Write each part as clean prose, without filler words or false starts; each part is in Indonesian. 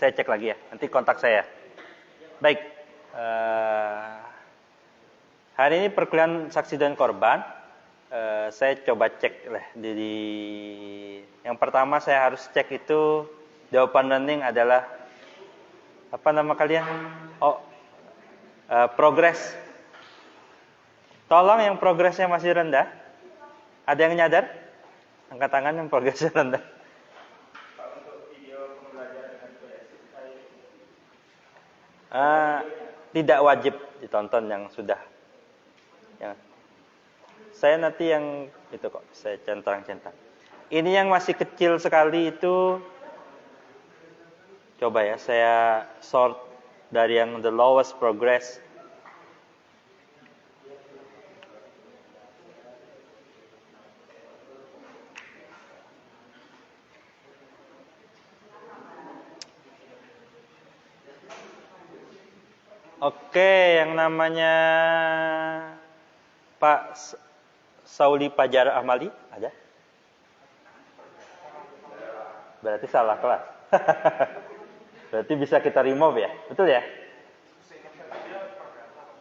saya cek lagi ya. Nanti kontak saya. Baik. Hari ini perkuliahan saksi dan korban. Saya coba cek lah. Yang pertama saya harus cek itu di open learning adalah apa nama kalian? Progres. Tolong yang progresnya masih rendah. Ada yang nyadar? Angkat tangan yang progresnya rendah. Tidak wajib ditonton yang sudah. Ya. Saya nanti yang itu kok, saya centang-centang. Ini yang masih kecil sekali itu, coba ya, saya sort dari yang the lowest progress. Oke, yang namanya Pak Sauli Pajar Amali, ada? Berarti salah kelas. Berarti bisa kita remove ya? Betul ya?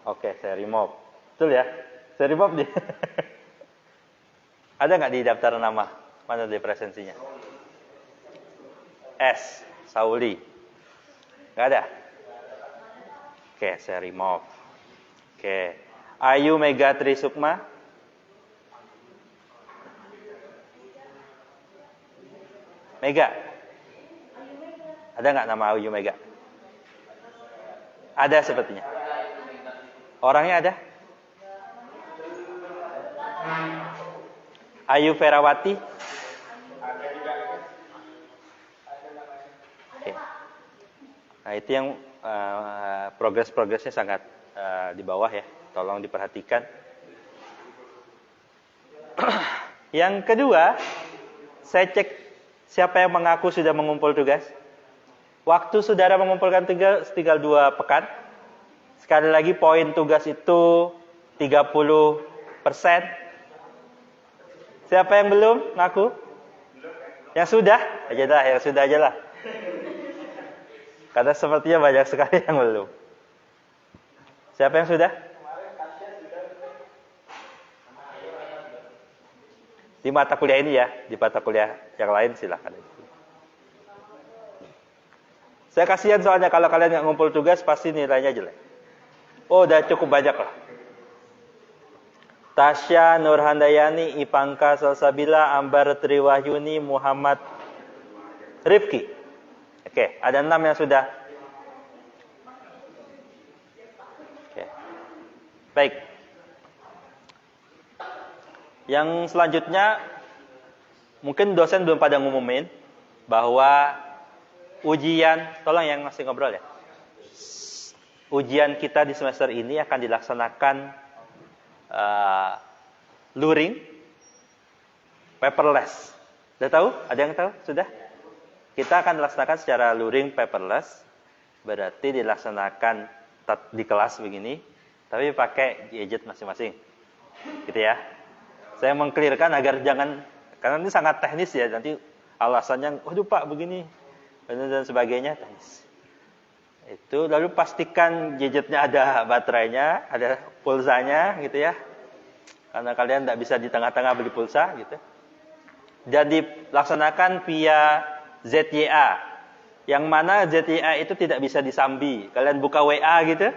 Oke, saya remove. Betul ya? Saya remove dia. Ada nggak di daftar nama? Mana di presensinya? S. Sauli. Nggak ada? Oke, saya remove. Oke. Ayu Mega Trisukma. Mega. Ada nggak nama Ayu Mega? Ada sepertinya. Orangnya ada? Ayu Ferawati. Oke. Nah, itu yang progresnya sangat di bawah ya. Tolong diperhatikan. Yang kedua, saya cek siapa yang mengaku sudah mengumpul tugas. Waktu saudara mengumpulkan tugas tinggal 2 pekan. Sekali lagi poin tugas itu 30%. Siapa yang belum ngaku? Yang sudah? Yang sudah aja lah. Karena sepertinya banyak sekali yang belum. Siapa yang sudah? Di mata kuliah ini ya. Di mata kuliah yang lain silahkan. Saya kasihan soalnya kalau kalian nggak ngumpul tugas pasti nilainya jelek. Oh, udah cukup banyak lah. Tasya, Nurhandayani, Ipangka, Salsabila, Ambar, Triwahyuni, Muhammad, Rifki. Oke, ada 6 yang sudah. Oke. Baik. Yang selanjutnya, mungkin dosen belum pada ngumumin bahwa ujian, tolong yang masih ngobrol ya. Ujian kita di semester ini akan dilaksanakan luring, paperless. Sudah tahu? Ada yang tahu? Sudah? Kita akan dilaksanakan secara luring, paperless. Berarti dilaksanakan di kelas begini, tapi pakai gadget masing-masing. Gitu ya. Saya mengclearkan agar jangan, karena ini sangat teknis ya, nanti alasannya, waduh Pak begini, dan sebagainya teknis. Itu lalu pastikan gadgetnya ada baterainya, ada pulsanya gitu ya. Karena kalian tidak bisa di tengah-tengah beli pulsa gitu. Dan dilaksanakan via ZYA. Yang mana ZYA itu tidak bisa disambi. Kalian buka WA gitu,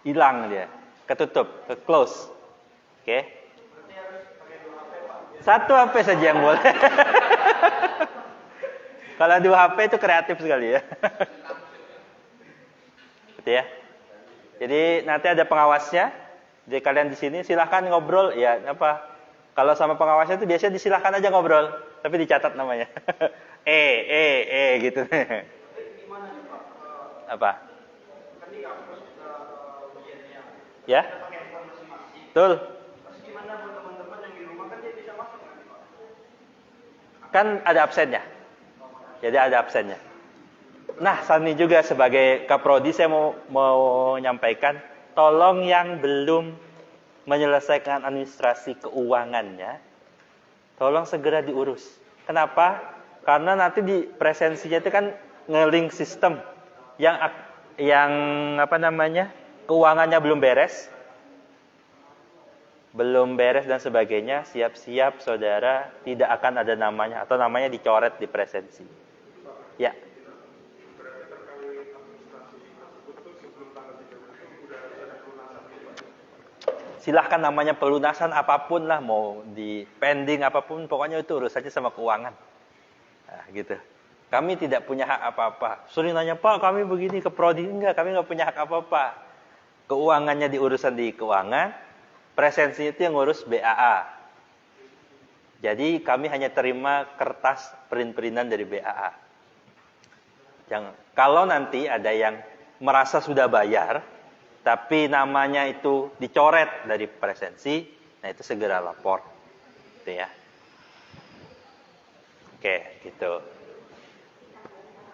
hilang dia, ketutup, close. Oke. Satu HP saja yang boleh. Kalau 2 HP itu kreatif sekali ya. Gitu ya. Jadi nanti ada pengawasnya. Jadi kalian di sini silahkan ngobrol ya apa? Kalau sama pengawasnya itu biasanya disilahkan aja ngobrol, tapi dicatat namanya. Gitu. Apa? Ya? Betul. Kan ada absennya. Jadi ada absennya. Nah, Sani juga sebagai Kaprodi saya mau menyampaikan, tolong yang belum menyelesaikan administrasi keuangannya, tolong segera diurus. Kenapa? Karena nanti di presensinya itu kan nge-link sistem yang apa namanya, keuangannya belum beres dan sebagainya, siap-siap saudara tidak akan ada namanya atau namanya dicoret di presensi. Ya. Silahkan namanya pelunasan apapun lah, mau di pending apapun, pokoknya itu urusannya sama keuangan. Nah, gitu. Kami tidak punya hak apa-apa. Sering nanya, Pak, kami begini ke prodi. Enggak, kami nggak punya hak apa-apa. Keuangannya diurusan di keuangan, presensi itu yang ngurus BAA. Jadi kami hanya terima kertas print-printan dari BAA. Kalau nanti ada yang merasa sudah bayar, tapi namanya itu dicoret dari presensi, nah itu segera lapor. Gitu ya. Oke, gitu.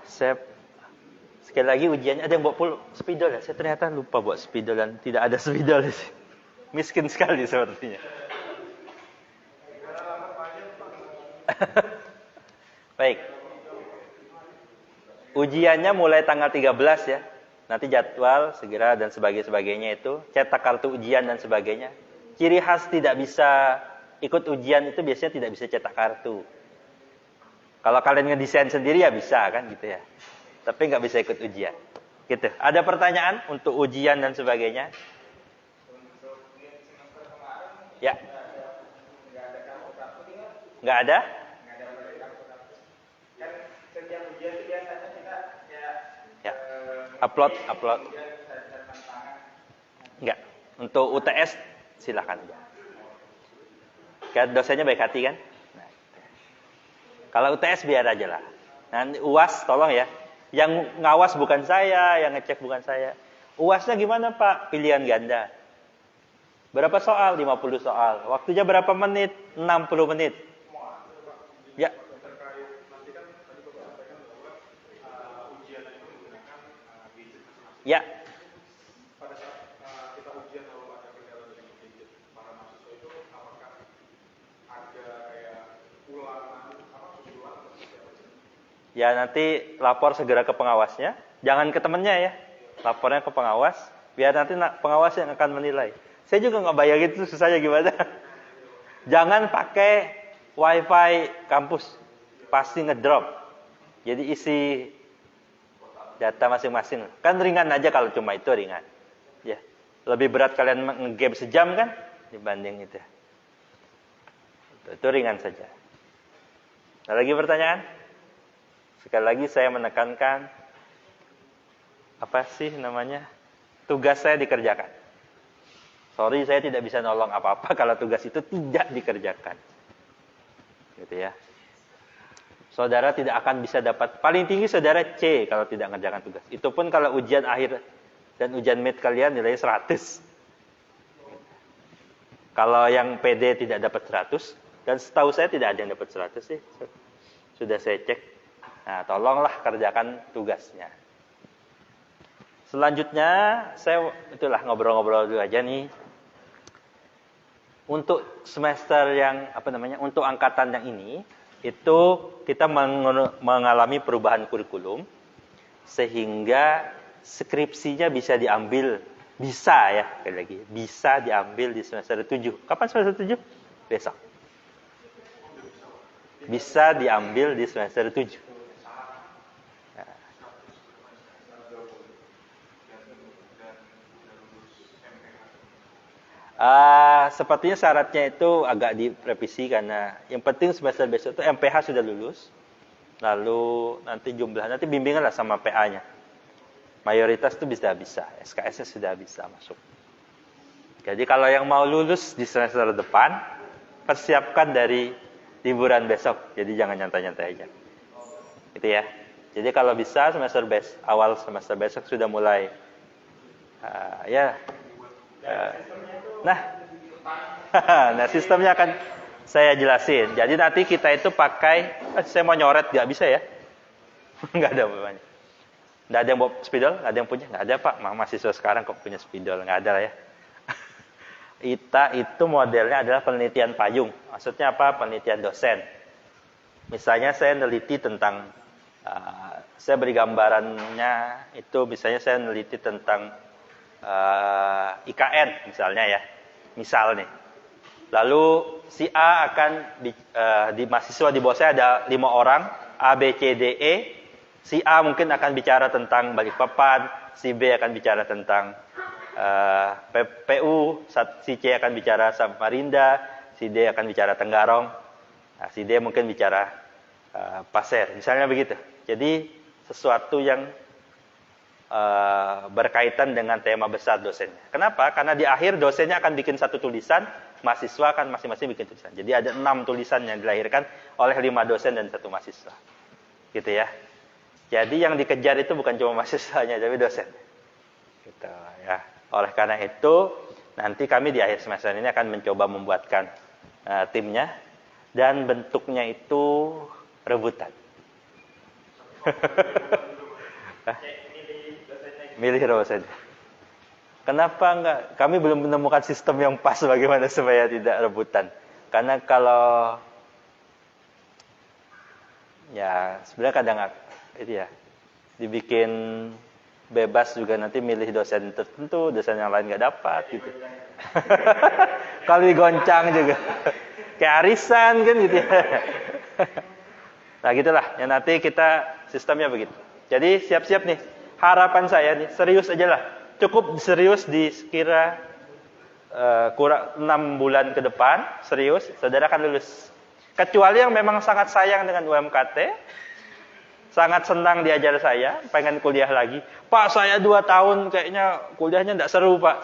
Sekali lagi ujiannya, ada yang bawa spidol ya? Saya ternyata lupa bawa spidol dan tidak ada spidol. Miskin sekali sepertinya. Baik. Ujiannya mulai tanggal 13 ya. Nanti jadwal segera dan sebagainya itu. Cetak kartu ujian dan sebagainya. Ciri khas tidak bisa ikut ujian itu biasanya tidak bisa cetak kartu. Kalau kalian ngedesain sendiri ya bisa kan gitu ya. Tapi nggak bisa ikut ujian. Gitu. Ada pertanyaan untuk ujian dan sebagainya? Ya. Nggak ada? Ya. Upload. Enggak. Untuk UTS silakan aja. Kan dosennya baik hati kan? Nah, gitu. Kalau UTS biar aja lah. Nanti UAS tolong ya. Yang ngawas bukan saya, yang ngecek bukan saya. UASnya gimana Pak? Pilihan ganda. Berapa soal? 50 soal. Waktunya berapa menit? 60 menit. Ya. Ya. Pada saat kita ujian kalau ada kendala dari gadget para mahasiswa itu, apakah ada kayak ulangan susulan? Ya nanti lapor segera ke pengawasnya, jangan ke temennya ya, lapornya ke pengawas, biar nanti pengawas yang akan menilai. Saya juga nggak bayangin itu susahnya gimana. Jangan pakai wifi kampus, pasti ngedrop. Jadi isi data masing-masing. Kan ringan aja kalau cuma itu ringan. Ya. Lebih berat kalian nge-game sejam kan dibanding itu. Itu ringan saja. Ada lagi pertanyaan? Sekali lagi saya menekankan apa sih namanya? Tugas saya dikerjakan. Sorry saya tidak bisa nolong apa-apa kalau tugas itu tidak dikerjakan. Gitu ya. Saudara tidak akan bisa dapat, paling tinggi saudara C kalau tidak mengerjakan tugas. Itu pun kalau ujian akhir dan ujian mid kalian nilainya 100. Kalau yang PD tidak dapat 100, dan setahu saya tidak ada yang dapat 100 sih. Sudah saya cek. Nah, tolonglah kerjakan tugasnya. Selanjutnya, saya itulah ngobrol-ngobrol dulu aja nih. Untuk semester yang, untuk angkatan yang ini, itu kita mengalami perubahan kurikulum sehingga skripsinya bisa diambil, bisa diambil di semester 7. Kapan semester 7? Besok. Bisa diambil di semester 7. Sepertinya syaratnya itu agak direvisi karena yang penting semester besok itu MPH sudah lulus, lalu nanti nanti bimbingan lah sama PA-nya. Mayoritas itu bisa, SKS-nya sudah bisa masuk. Jadi kalau yang mau lulus di semester depan, persiapkan dari liburan besok. Jadi jangan nyantai-nyantai aja. Gitu ya. Jadi kalau bisa awal semester besok sudah mulai nah sistemnya akan saya jelasin. Jadi nanti kita itu pakai, saya mau nyoret nggak bisa ya? Nggak ada bapaknya. Nggak ada yang bawa spidol, nggak ada yang punya, nggak ada Pak. Mahasiswa sekarang kok punya spidol, nggak ada lah ya. ITA itu modelnya adalah penelitian payung. Maksudnya apa? Penelitian dosen. Misalnya saya neliti tentang Saya beri gambarannya itu misalnya saya meneliti tentang IKN misalnya ya. Misal nih. Lalu si A akan di mahasiswa di bawah saya ada 5 orang, A, B, C, D, E. Si A mungkin akan bicara tentang Balikpapan, si B akan bicara tentang PU, si C akan bicara Samarinda, si D akan bicara Tenggarong, nah, si D mungkin bicara Pasir, misalnya begitu. Jadi sesuatu yang berkaitan dengan tema besar dosennya. Kenapa? Karena di akhir dosennya akan bikin satu tulisan, mahasiswa akan masing-masing bikin tulisan. Jadi ada 6 tulisan yang dilahirkan oleh 5 dosen dan 1 mahasiswa. Gitu ya. Jadi yang dikejar itu bukan cuma mahasiswanya, tapi dosen. Gitu ya. Oleh karena itu, nanti kami di akhir semester ini akan mencoba membuatkan timnya, dan bentuknya itu rebutan. Milih dosennya. Kenapa enggak? Kami belum menemukan sistem yang pas bagaimana supaya tidak rebutan. Karena kalau ya sebenarnya kadang itu ya dibikin bebas juga nanti milih dosen tertentu, dosen yang lain nggak dapat gitu. Kalau digoncang juga kayak arisan kan gitu ya. Nah gitulah ya, nanti kita sistemnya begitu. Jadi siap-siap nih, harapan saya nih serius aja lah, cukup serius di sekira kurang 6 bulan ke depan, serius saudara akan lulus. Kecuali yang memang sangat sayang dengan UMKT, sangat senang diajar saya, pengen kuliah lagi. Pak, saya 2 tahun kayaknya kuliahnya tidak seru, Pak.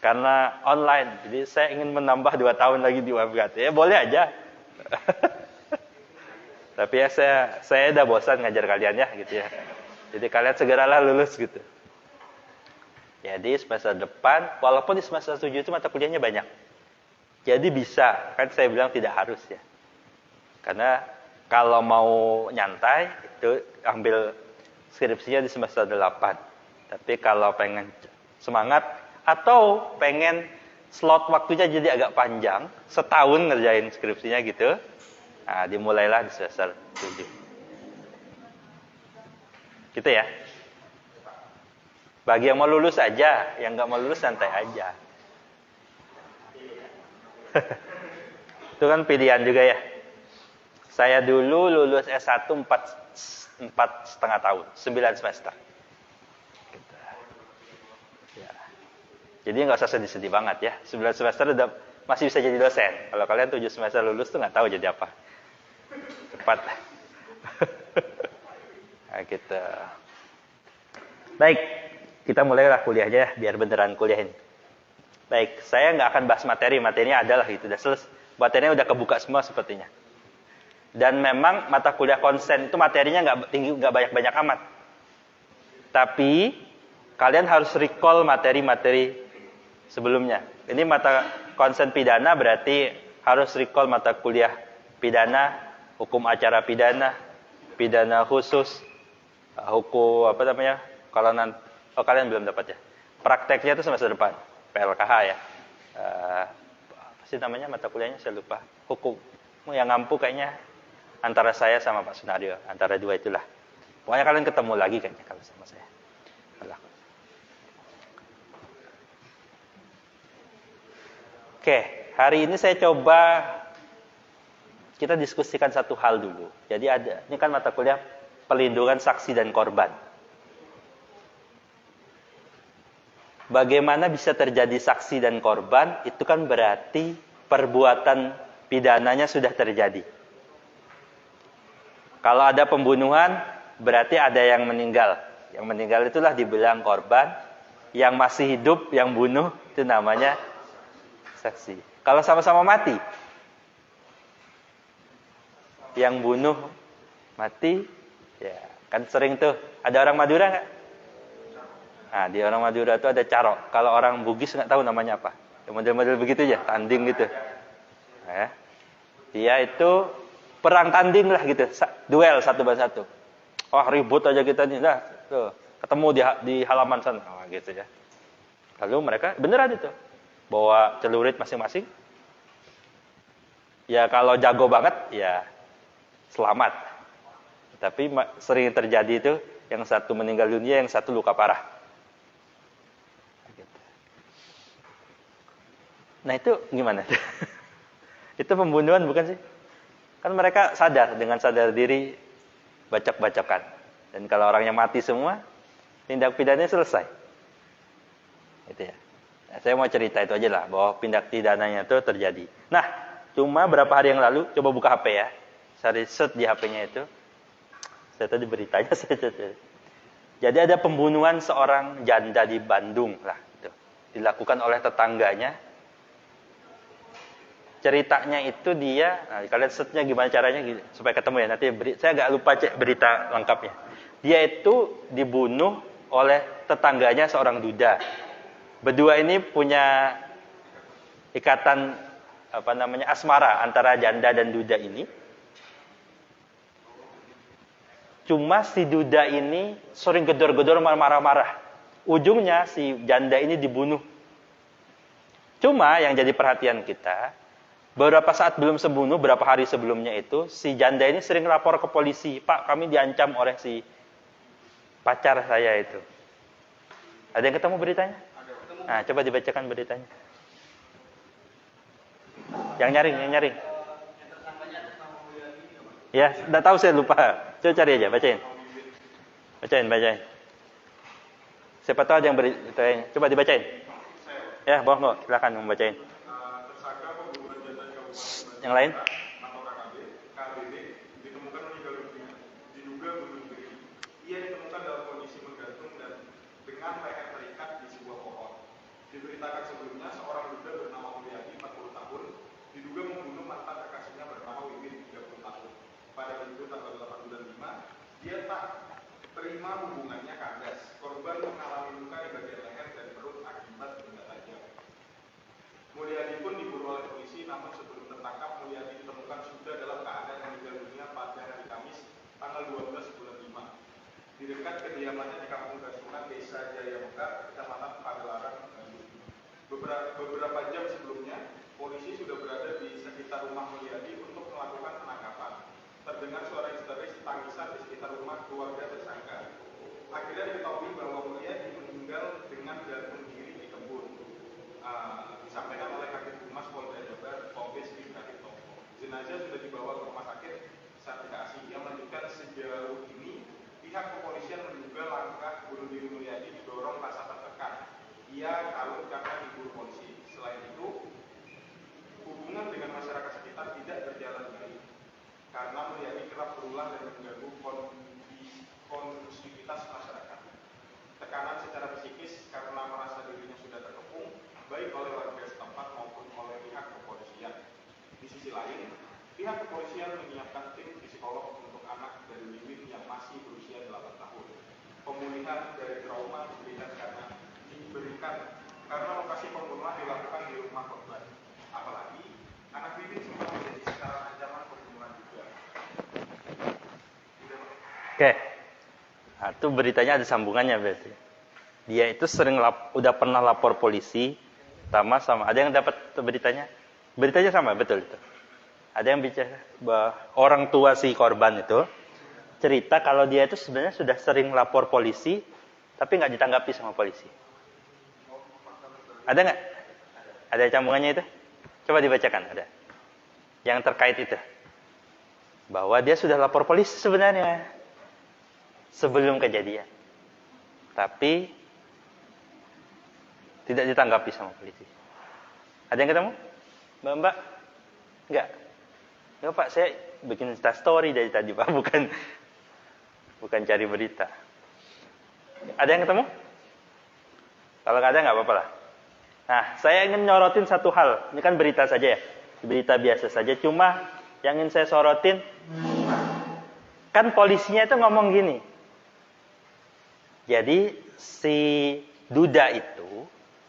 Karena online. Jadi saya ingin menambah 2 tahun lagi di UMKT. Ya boleh aja. Tapi ya saya udah bosan ngajar kalian ya gitu ya. Jadi kalian segeralah lulus gitu. Jadi semester depan, walaupun di semester 7 itu mata kuliahnya banyak. Jadi bisa, kan saya bilang tidak harus ya. Karena kalau mau nyantai, itu ambil skripsinya di semester 8. Tapi kalau pengen semangat, atau pengen slot waktunya jadi agak panjang, setahun ngerjain skripsinya gitu, nah dimulailah di semester 7. Gitu ya. Bagi yang mau lulus aja, yang nggak mau lulus santai aja. Itu kan pilihan juga ya. Saya dulu lulus S1 4,5 tahun, 9 semester. Gitu. Ya. Jadi nggak usah sedih-sedih banget ya. 9 semester udah masih bisa jadi dosen. Kalau kalian 7 semester lulus tuh nggak tahu jadi apa. Cepat. Nah, gitu. Baik, kita mulailah kuliahnya ya, biar beneran kuliah ini. Baik, saya nggak akan bahas materinya adalah gitu, udah selesai. Materinya udah kebuka semua sepertinya. Dan memang mata kuliah konsen itu materinya nggak tinggi, nggak banyak-banyak amat. Tapi kalian harus recall materi-materi sebelumnya. Ini mata konsen pidana berarti harus recall mata kuliah pidana, hukum acara pidana, pidana khusus, hukum apa namanya? Kalau kalian belum dapat ya. Prakteknya itu semester depan, PLKH ya. Apa sih namanya mata kuliahnya saya lupa. Hukum yang ngampu kayaknya antara saya sama Pak Sunario, antara dua itulah. Pokoknya kalian ketemu lagi kayaknya kalau sama saya. Oke, hari ini saya coba kita diskusikan satu hal dulu. Jadi ini kan mata kuliah pelindungan saksi dan korban. Bagaimana bisa terjadi saksi dan korban, itu kan berarti perbuatan pidananya sudah terjadi. Kalau ada pembunuhan, berarti ada yang meninggal. Yang meninggal itulah dibilang korban. Yang masih hidup, yang bunuh, itu namanya saksi. Kalau sama-sama mati, yang bunuh mati, ya kan sering tuh. Ada orang Madura nggak? Nah, di orang Madura itu ada carok. Kalau orang Bugis nggak tahu namanya apa. Yang model-model begitu aja, tanding gitu. Nah, dia itu perang tanding lah gitu, duel 1-1. Wah, ribut aja kita nih, dah tuh ketemu di halaman sana, gitu ya. Lalu mereka beneran itu bawa celurit masing-masing. Ya kalau jago banget, ya selamat. Tapi sering terjadi itu, yang satu meninggal dunia, yang satu luka parah. Nah itu gimana? Itu pembunuhan bukan sih? Kan mereka sadar, dengan sadar diri bacok-bacokan. Dan kalau orangnya mati semua, tindak pidananya selesai. Itu ya. Nah, saya mau cerita itu aja lah, bahwa tindak pidananya itu terjadi. Nah, cuma berapa hari yang lalu, coba buka HP ya. Saya riset di HP-nya itu. Saya tadi beritanya saja. Jadi ada pembunuhan seorang janda di Bandung lah. Gitu. Dilakukan oleh tetangganya. Ceritanya itu dia, nah kalian setnya gimana caranya gitu, supaya ketemu ya. Nanti saya agak lupa cek berita lengkapnya. Dia itu dibunuh oleh tetangganya seorang duda. Berdua ini punya ikatan asmara antara janda dan duda ini. Cuma si duda ini sering gedor-gedor marah-marah. Ujungnya si janda ini dibunuh. Cuma yang jadi perhatian kita, beberapa saat belum sebunuh, berapa hari sebelumnya itu, si janda ini sering lapor ke polisi. Pak, kami diancam oleh si pacar saya itu. Ada yang ketemu beritanya? Nah, coba dibacakan beritanya. Yang nyaring. Ya, enggak tahu, saya lupa. Coba cari aja, bacain. Bacain. Siapa tahu ada yang beritanya. Coba dibacain. Ya, bohong, silakan membacain. Yang lain? KBB ditemukan meninggal dunia, diduga bunuh diri. Ia ditemukan dalam kondisi menggantung dan dengan leher terikat di sebuah pohon. Diberitakan sebelumnya seorang duda bernama Mulyadi 40 tahun diduga membunuh mantan kekasihnya bernama Wiwin 30 tahun. Pada minggu tanggal 8 bulan 5, dia tak terima hubungannya kandas. Korban mengalami luka di bagian leher dan perut akibat benda tajam. Mulyadi pun diburu oleh polisi, namun sebelum tertangkap, Mulyadi ditemukan sudah dalam keadaan meninggal dunia pada hari Kamis, tanggal 12 bulan 5, di dekat kediamannya di Kampung Gasunan, Desa Jaya Mekar, Kecamatan Padalarang, Bandung. Beberapa jam sebelumnya, polisi sudah berada di sekitar rumah Mulyadi untuk melakukan penangkapan. Terdengar suara histeris tangisan di sekitar rumah keluarga tersangka. Akhirnya diketahui bahwa Mulyadi meninggal dengan gantung diri di kebun. Disampaikan oleh Kabid Humas Polda Jabar, Kombes Ibrahim Tompo. Jenazah sudah dibawa ke rumah sakit Sartika Asih. Yang melanjutkan sejauh ini, pihak kepolisian menduga langkah bunuh diri Mulyadi didorong rasa tertekan. Ia kalut karena diburu polisi. Selain itu, hubungan dengan masyarakat sekitar tidak berjalan baik karena Mulyadi kerap berulang dan mengganggu kondusivitas masyarakat. Tekanan secara psikis karena merasa dirinya sudah terkepung, baik oleh warga setempat maupun oleh pihak kepolisian. Di sisi lain, pihak kepolisian menyiapkan tim psikolog untuk anak dari Wiwin yang masih berusia 8 tahun. Pemulihan dari trauma diberikan karena lokasi pembunuhan dilakukan di rumah korban. Apalagi, anak Wiwin sempat menjadi sasaran ancaman pembunuhan juga. Oke. Nah, itu beritanya ada sambungannya berarti. Dia itu udah pernah lapor polisi, sama. Ada yang dapat beritanya? Beritanya sama, betul itu. Ada yang bicara bahwa orang tua si korban itu cerita kalau dia itu sebenarnya sudah sering lapor polisi, tapi nggak ditanggapi sama polisi. Ada nggak? Ada sambungannya itu? Coba dibacakan, ada. Yang terkait itu. Bahwa dia sudah lapor polisi sebenarnya sebelum kejadian. Tapi tidak ditanggapi sama polisi. Ada yang ketemu? Mbak? Enggak? Enggak Pak, saya bikin story dari tadi Pak, bukan cari berita. Ada yang ketemu? Kalau nggak ada nggak apa-apa lah. Nah, saya ingin nyorotin satu hal. Ini kan berita saja ya, berita biasa saja. Cuma yang ingin saya sorotin, kan polisinya itu ngomong gini. Jadi si duda itu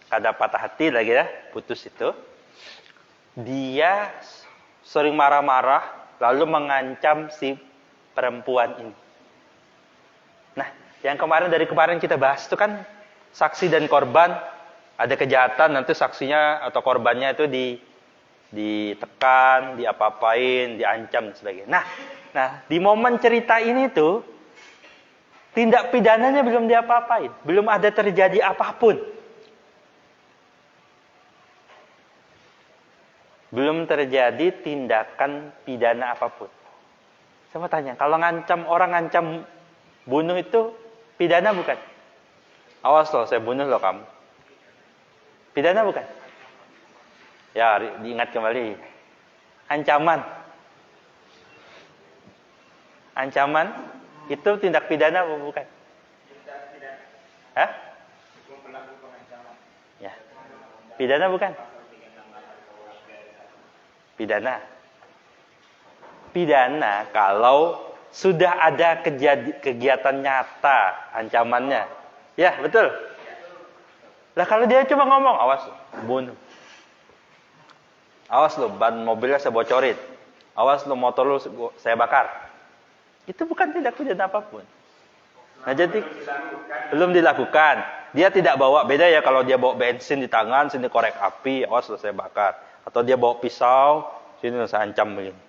kada patah hati lagi ya, putus itu. Dia sering marah-marah lalu mengancam si perempuan ini. Nah, yang dari kemarin kita bahas itu kan saksi dan korban, ada kejahatan nanti saksinya atau korbannya itu ditekan, diapa-apain, diancam dan sebagainya. Nah, di momen cerita ini tuh tindak pidananya belum diapa-apain, belum ada terjadi apapun. Belum terjadi tindakan pidana apapun. Saya mau tanya, kalau ngancam orang, ngancam bunuh itu pidana bukan? Awas loh, saya bunuh loh kamu. Pidana bukan? Ya, diingat kembali. Ancaman. Ancaman itu tindak pidana apa bukan? Tindak pidana. Hah? Hukum pelaku pengancaman. Ya. Pidana bukan? Pidana. Pidana kalau sudah ada kegiatan nyata ancamannya. Ya, betul. Lah kalau dia cuma ngomong, awas bunuh. Awas lo, ban mobilnya saya bocorin. Awas lo, motor lo saya bakar. Itu bukan tindak pidana apapun. Nah, jadi belum dilakukan. Dia tidak bawa, beda ya kalau dia bawa bensin di tangan, sini korek api, awas lo saya bakar. Atau dia bawa pisau, sini saya ancam begini.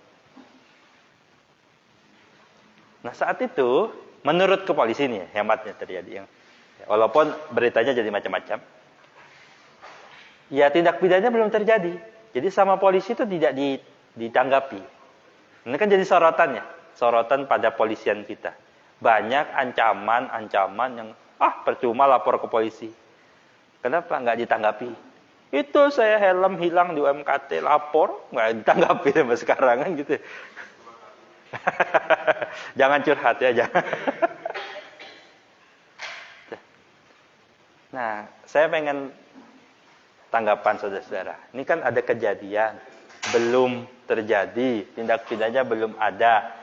Nah, saat itu menurut kepolisi nih hematnya terjadi yang walaupun beritanya jadi macam-macam. Ya tindak pidananya belum terjadi. Jadi sama polisi itu tidak ditanggapi. Ini kan jadi sorotan pada polisian kita. Banyak ancaman yang percuma lapor ke polisi. Kenapa nggak ditanggapi? Itu saya helm hilang di UMKT, lapor, nggak ditanggapi sampai sekarang kan gitu. Jangan curhat ya, jangan. Nah, saya pengen tanggapan saudara-saudara. Ini kan ada kejadian, belum terjadi, tindak pidananya belum ada.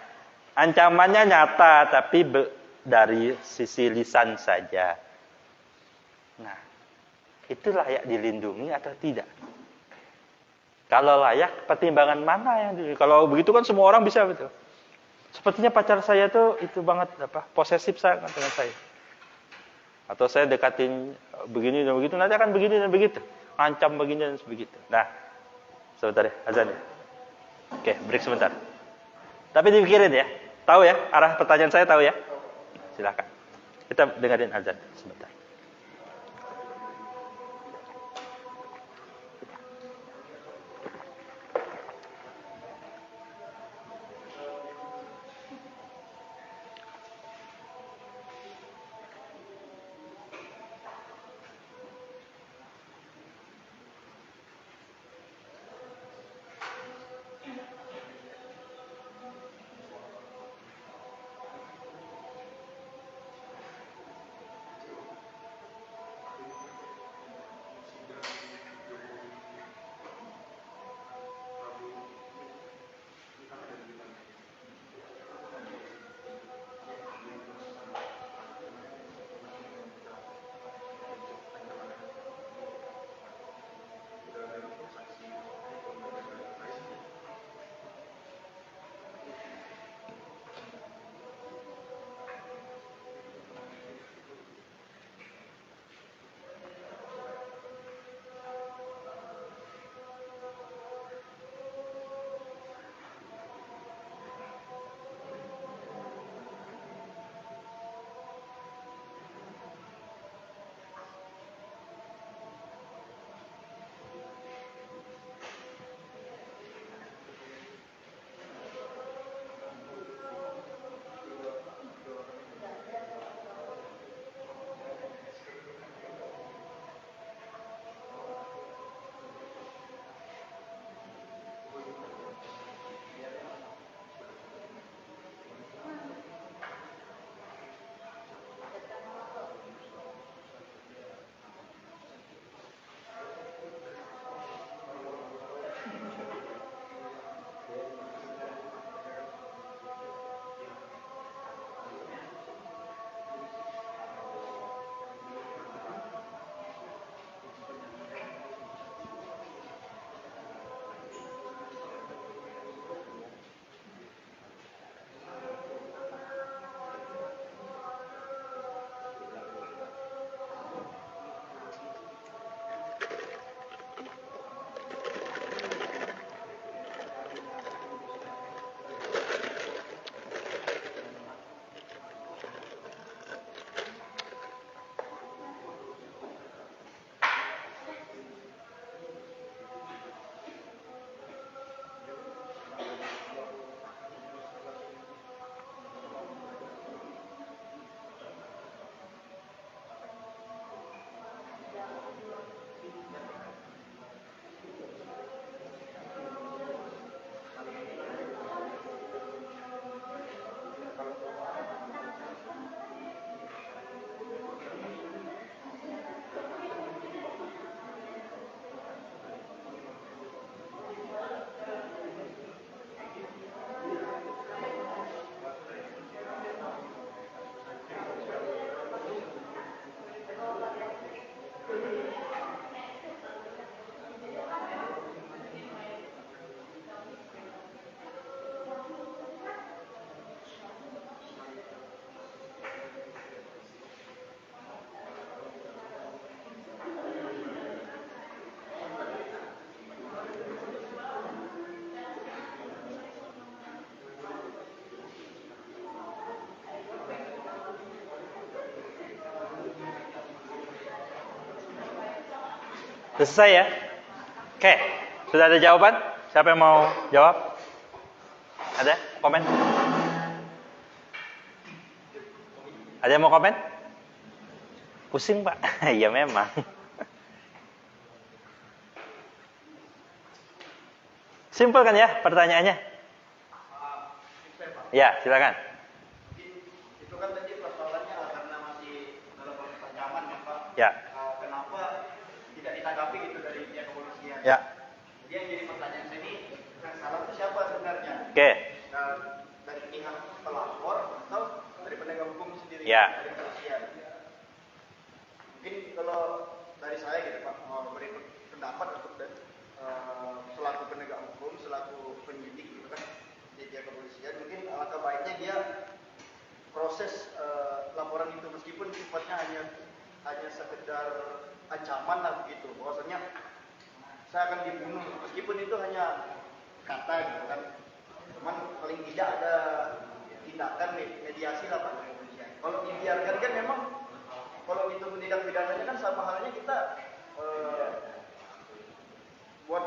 Ancamannya nyata, tapi dari sisi lisan saja. Nah, itu layak dilindungi atau tidak? Kalau layak, pertimbangan mana yang kalau begitu kan semua orang bisa betul. Sepertinya pacar saya itu banget posesif sangat dengan saya. Atau saya dekatin begini dan begitu, nanti akan begini dan begitu. Ancam begini dan begitu. Nah, sebentar ya, azan ya. Oke, break sebentar. Tapi dipikirin ya. Tahu ya, arah pertanyaan saya tahu ya? Silakan. Kita dengerin azan sebentar. Selesai ya? Oke, sudah ada jawaban? Siapa yang mau jawab? Ada komen? Ada yang mau komen? Pusing Pak? Iya memang. Simpel kan ya pertanyaannya? Ya, silakan. Itu kan tadi persoalannya karena masih dalam proses ancaman ya Pak. Ya. Kenapa tidak ditanggapi gitu dari pihak kepolisian? Ya. Jadi yang jadi pertanyaan saya ini, yang salah itu siapa sebenarnya? Oke. Dari pihak pelapor atau dari penegak hukum sendiri? Ya. Dari kepolisian. Mungkin kalau dari saya gitu Pak, mau beri pendapat untuk selaku penegak hukum, selaku penyidik gitu kan di pihak kepolisian, mungkin alangkah baiknya dia proses laporan itu meskipun sifatnya hanya sekedar ancaman lah begitu, bahwasanya saya akan dibunuh meskipun itu hanya kata gitu kan, cuman paling tidak ada tindakan mediasi lah Pak kepolisian. Kalau dibiarkan kan memang kalau itu tindak pidananya kan sama halnya kita buat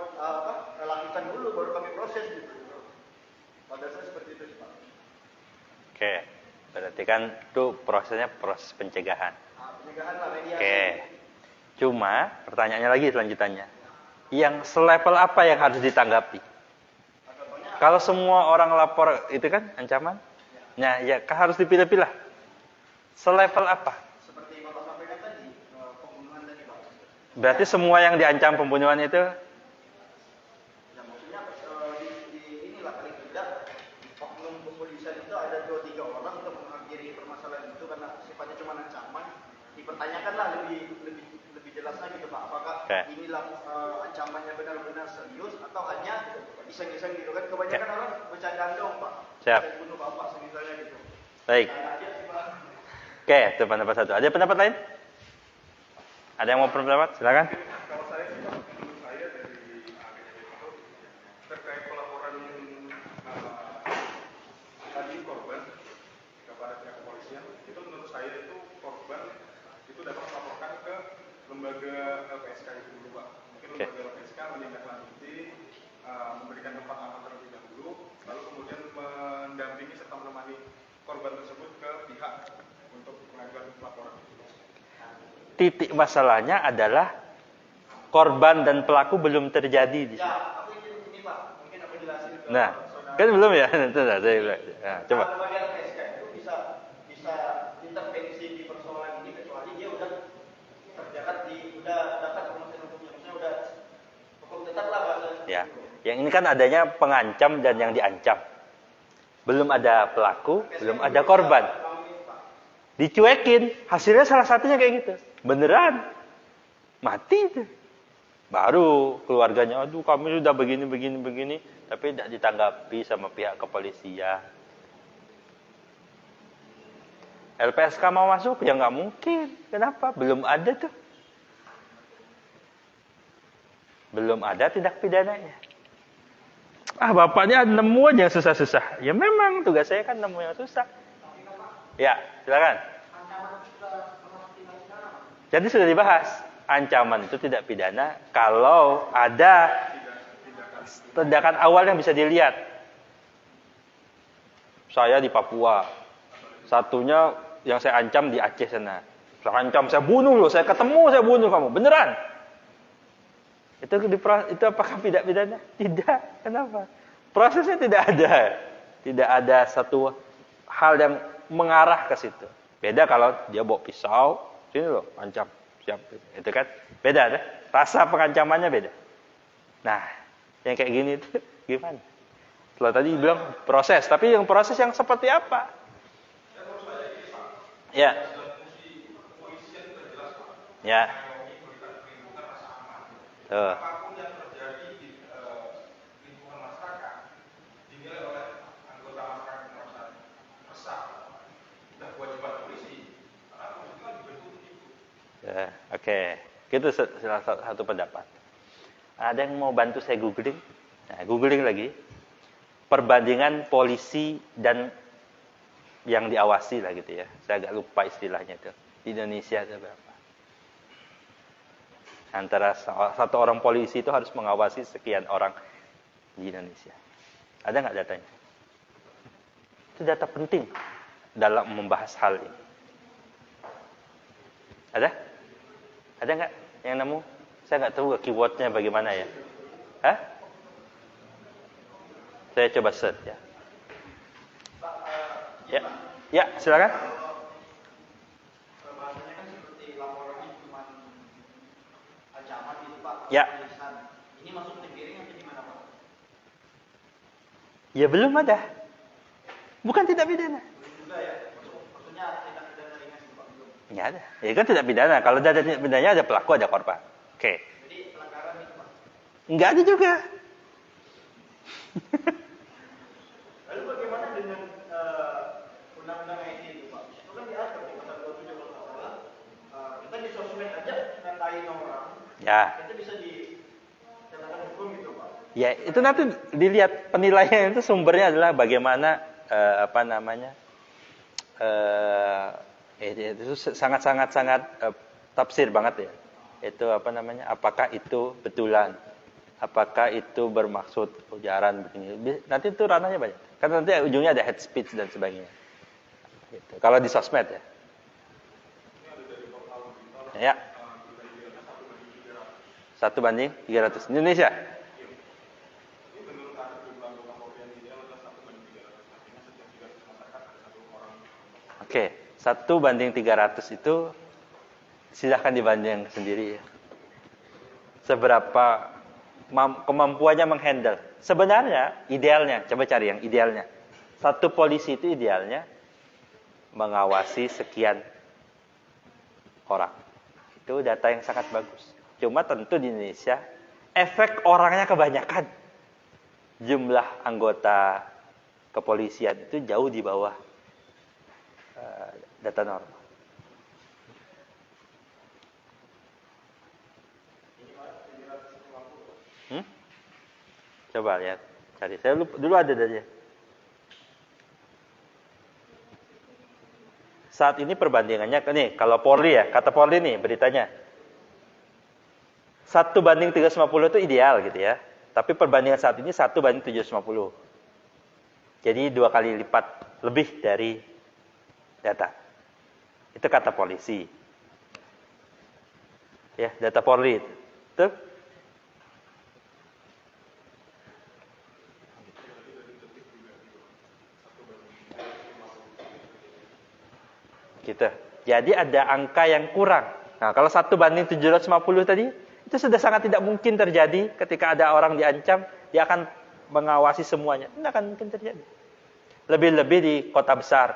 lakukan dulu baru kami proses gitu. Pada saya seperti itu Pak. Oke. Berarti kan itu prosesnya proses pencegahan. Pencegahan lah mediasi. Oke. Cuma pertanyaannya lagi selanjutnya. Yang selevel apa yang harus ditanggapi? Kalau semua orang lapor itu kan ancaman? Nah, ya harus dipilih-pilih. Selevel apa? Seperti Bapak sampaikan tadi, pembunuhan tadi Pak. Berarti semua yang diancam pembunuhan itu Ya maksudnya inilah paling tidak oknum kepolisian itu ada 2-3 orang untuk mengakhiri permasalahan itu karena sifatnya cuma ancaman. Dipertanyakanlah lebih jelas lagi gitu Pak. Apakah inilah ancamannya benar-benar serius atau hanya iseng-iseng gitu kan? Kebanyakan orang bercandaan dong Pak. Siap. Saya bunuh Bapak misalnya gitu. baik. Oke, itu pendapat satu. Ada pendapat lain? Ada yang mau berpendapat? Silakan. Kalau saya sih Pak, menurut saya dari kejadian itu terkait pelaporan tadi korban kepada pihak kepolisian, itu menurut saya itu korban itu dapat melaporkan ke lembaga LPSK itu dulu Pak. Mungkin lembaga LPSK menindaklanjuti, memberikan tempat aman terlebih dahulu, lalu kemudian mendampingi serta menemani korban tersebut ke pihak untuk pengajuan laporan. Titik masalahnya adalah korban dan pelaku belum terjadi di sini. Ya, aku ingin ini Pak, mungkin aku jelasin ke Nah, kan belum ya? Nah, coba. Kalau lembaga LPSK itu bisa intervensi di persoalan ini kecuali dia udah dapat pengertian hukumnya, maksudnya udah hukum tetap lah bahasa. Ya, yang ini kan adanya pengancam dan yang diancam. Belum ada pelaku, belum ada korban. Dicuekin, hasilnya salah satunya kayak gitu. Beneran mati itu. Baru keluarganya, aduh kami sudah begini, tapi tidak ditanggapi sama pihak kepolisian. LPSK mau masuk ya nggak mungkin. Kenapa? Belum ada tuh. Belum ada tindak pidananya. Bapaknya nemu aja yang susah-susah. Ya memang tugas saya kan nemu yang susah. Ya, silakan. Jadi sudah dibahas, ancaman itu tidak pidana kalau ada tindakan awal yang bisa dilihat. Saya di Papua, satunya yang saya ancam di Aceh sana. Saya ancam, saya bunuh loh, saya ketemu, saya bunuh kamu, beneran. Itu apakah tidak pidana? Tidak. Kenapa? Prosesnya tidak ada satu hal yang mengarah ke situ. Beda kalau dia bawa pisau, sini loh, ancam, siap. Itu kan beda, ada. Rasa pengancamannya beda. Nah, yang kayak gini itu gimana? Setelah tadi bilang proses, tapi yang proses yang seperti apa? Ya. Ya. Tuh. Ya, oke. Itu salah satu pendapat. Ada yang mau bantu saya googling? Nah, googling lagi. Perbandingan polisi dan yang diawasi lah gitu ya. Saya agak lupa istilahnya itu. Di Indonesia itu berapa? Antara satu orang polisi itu harus mengawasi sekian orang di Indonesia. Ada nggak datanya? Itu data penting dalam membahas hal ini. Ada? Ada nggak yang nemu? Saya nggak tahu keywordnya bagaimana ya. Hah? Saya coba search ya. Ya, ya silakan. Bahasanya kan seperti laporannya cuma ancaman gitu Pak. Ya. Ini masuk tergiring atau gimana Pak? Ya belum ada. Bukan tidak pidana. Belum juga ya. Maksudnya tindak pidana ringan gitu Pak belum. Nggak ada. Ya kan tidak pidana. Kalau ada tindak pidananya ada pelaku, ada korban. Oke. Jadi pelanggaran itu Pak. Nggak ada juga. Lalu bagaimana dengan undang-undang IT itu Pak? Itu kan diatur di pasal 27 kalau nggak salah. Kita di sosmed aja ngatain orang. Ya. Itu bisa dikenakan hukum gitu Pak. Ya, itu nanti dilihat penilaian itu sumbernya adalah bagaimana itu sangat tafsir banget ya. Itu apakah itu betulan? Apakah itu bermaksud ujaran begini? Nanti itu ranahnya banyak. Kan nanti ujungnya ada hate speech dan sebagainya. Gitu. Kalau di sosmed ya. Ya. 1:300 Indonesia. Oke, 1:300 itu silahkan dibanding sendiri ya. Seberapa kemampuannya menghandle. Sebenarnya idealnya, coba cari yang idealnya. Satu polisi itu idealnya mengawasi sekian orang. Itu data yang sangat bagus. Cuma tentu di Indonesia efek orangnya kebanyakan. Jumlah anggota kepolisian itu jauh di bawah data normal. Coba lihat, cari. Saya dulu ada dari. Saat ini perbandingannya nih, kalau Polri ya, kata Polri nih beritanya. 1:350 itu ideal gitu ya. Tapi perbandingan saat ini 1:750. Jadi 2 kali lipat lebih dari data. Itu kata polisi. Ya, data Polri itu. Tuh. Gitu. Jadi ada angka yang kurang. Nah, kalau 1:750 tadi, itu sudah sangat tidak mungkin terjadi ketika ada orang diancam, dia akan mengawasi semuanya. Tidak akan mungkin terjadi. Lebih-lebih di kota besar.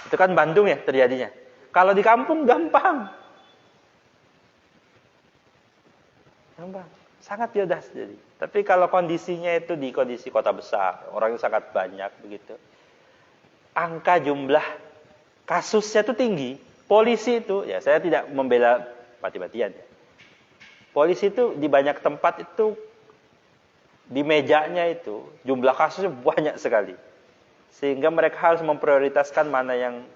Itu kan Bandung ya terjadinya. Kalau di kampung gampang. Gampang. Sangat biodas jadi. Tapi kalau kondisinya itu di kondisi kota besar, orangnya sangat banyak begitu. Angka jumlah kasusnya itu tinggi. Polisi itu, ya saya tidak membela mati-matian ya. Polisi itu di banyak tempat itu, di mejanya itu, jumlah kasusnya banyak sekali. Sehingga mereka harus memprioritaskan mana yang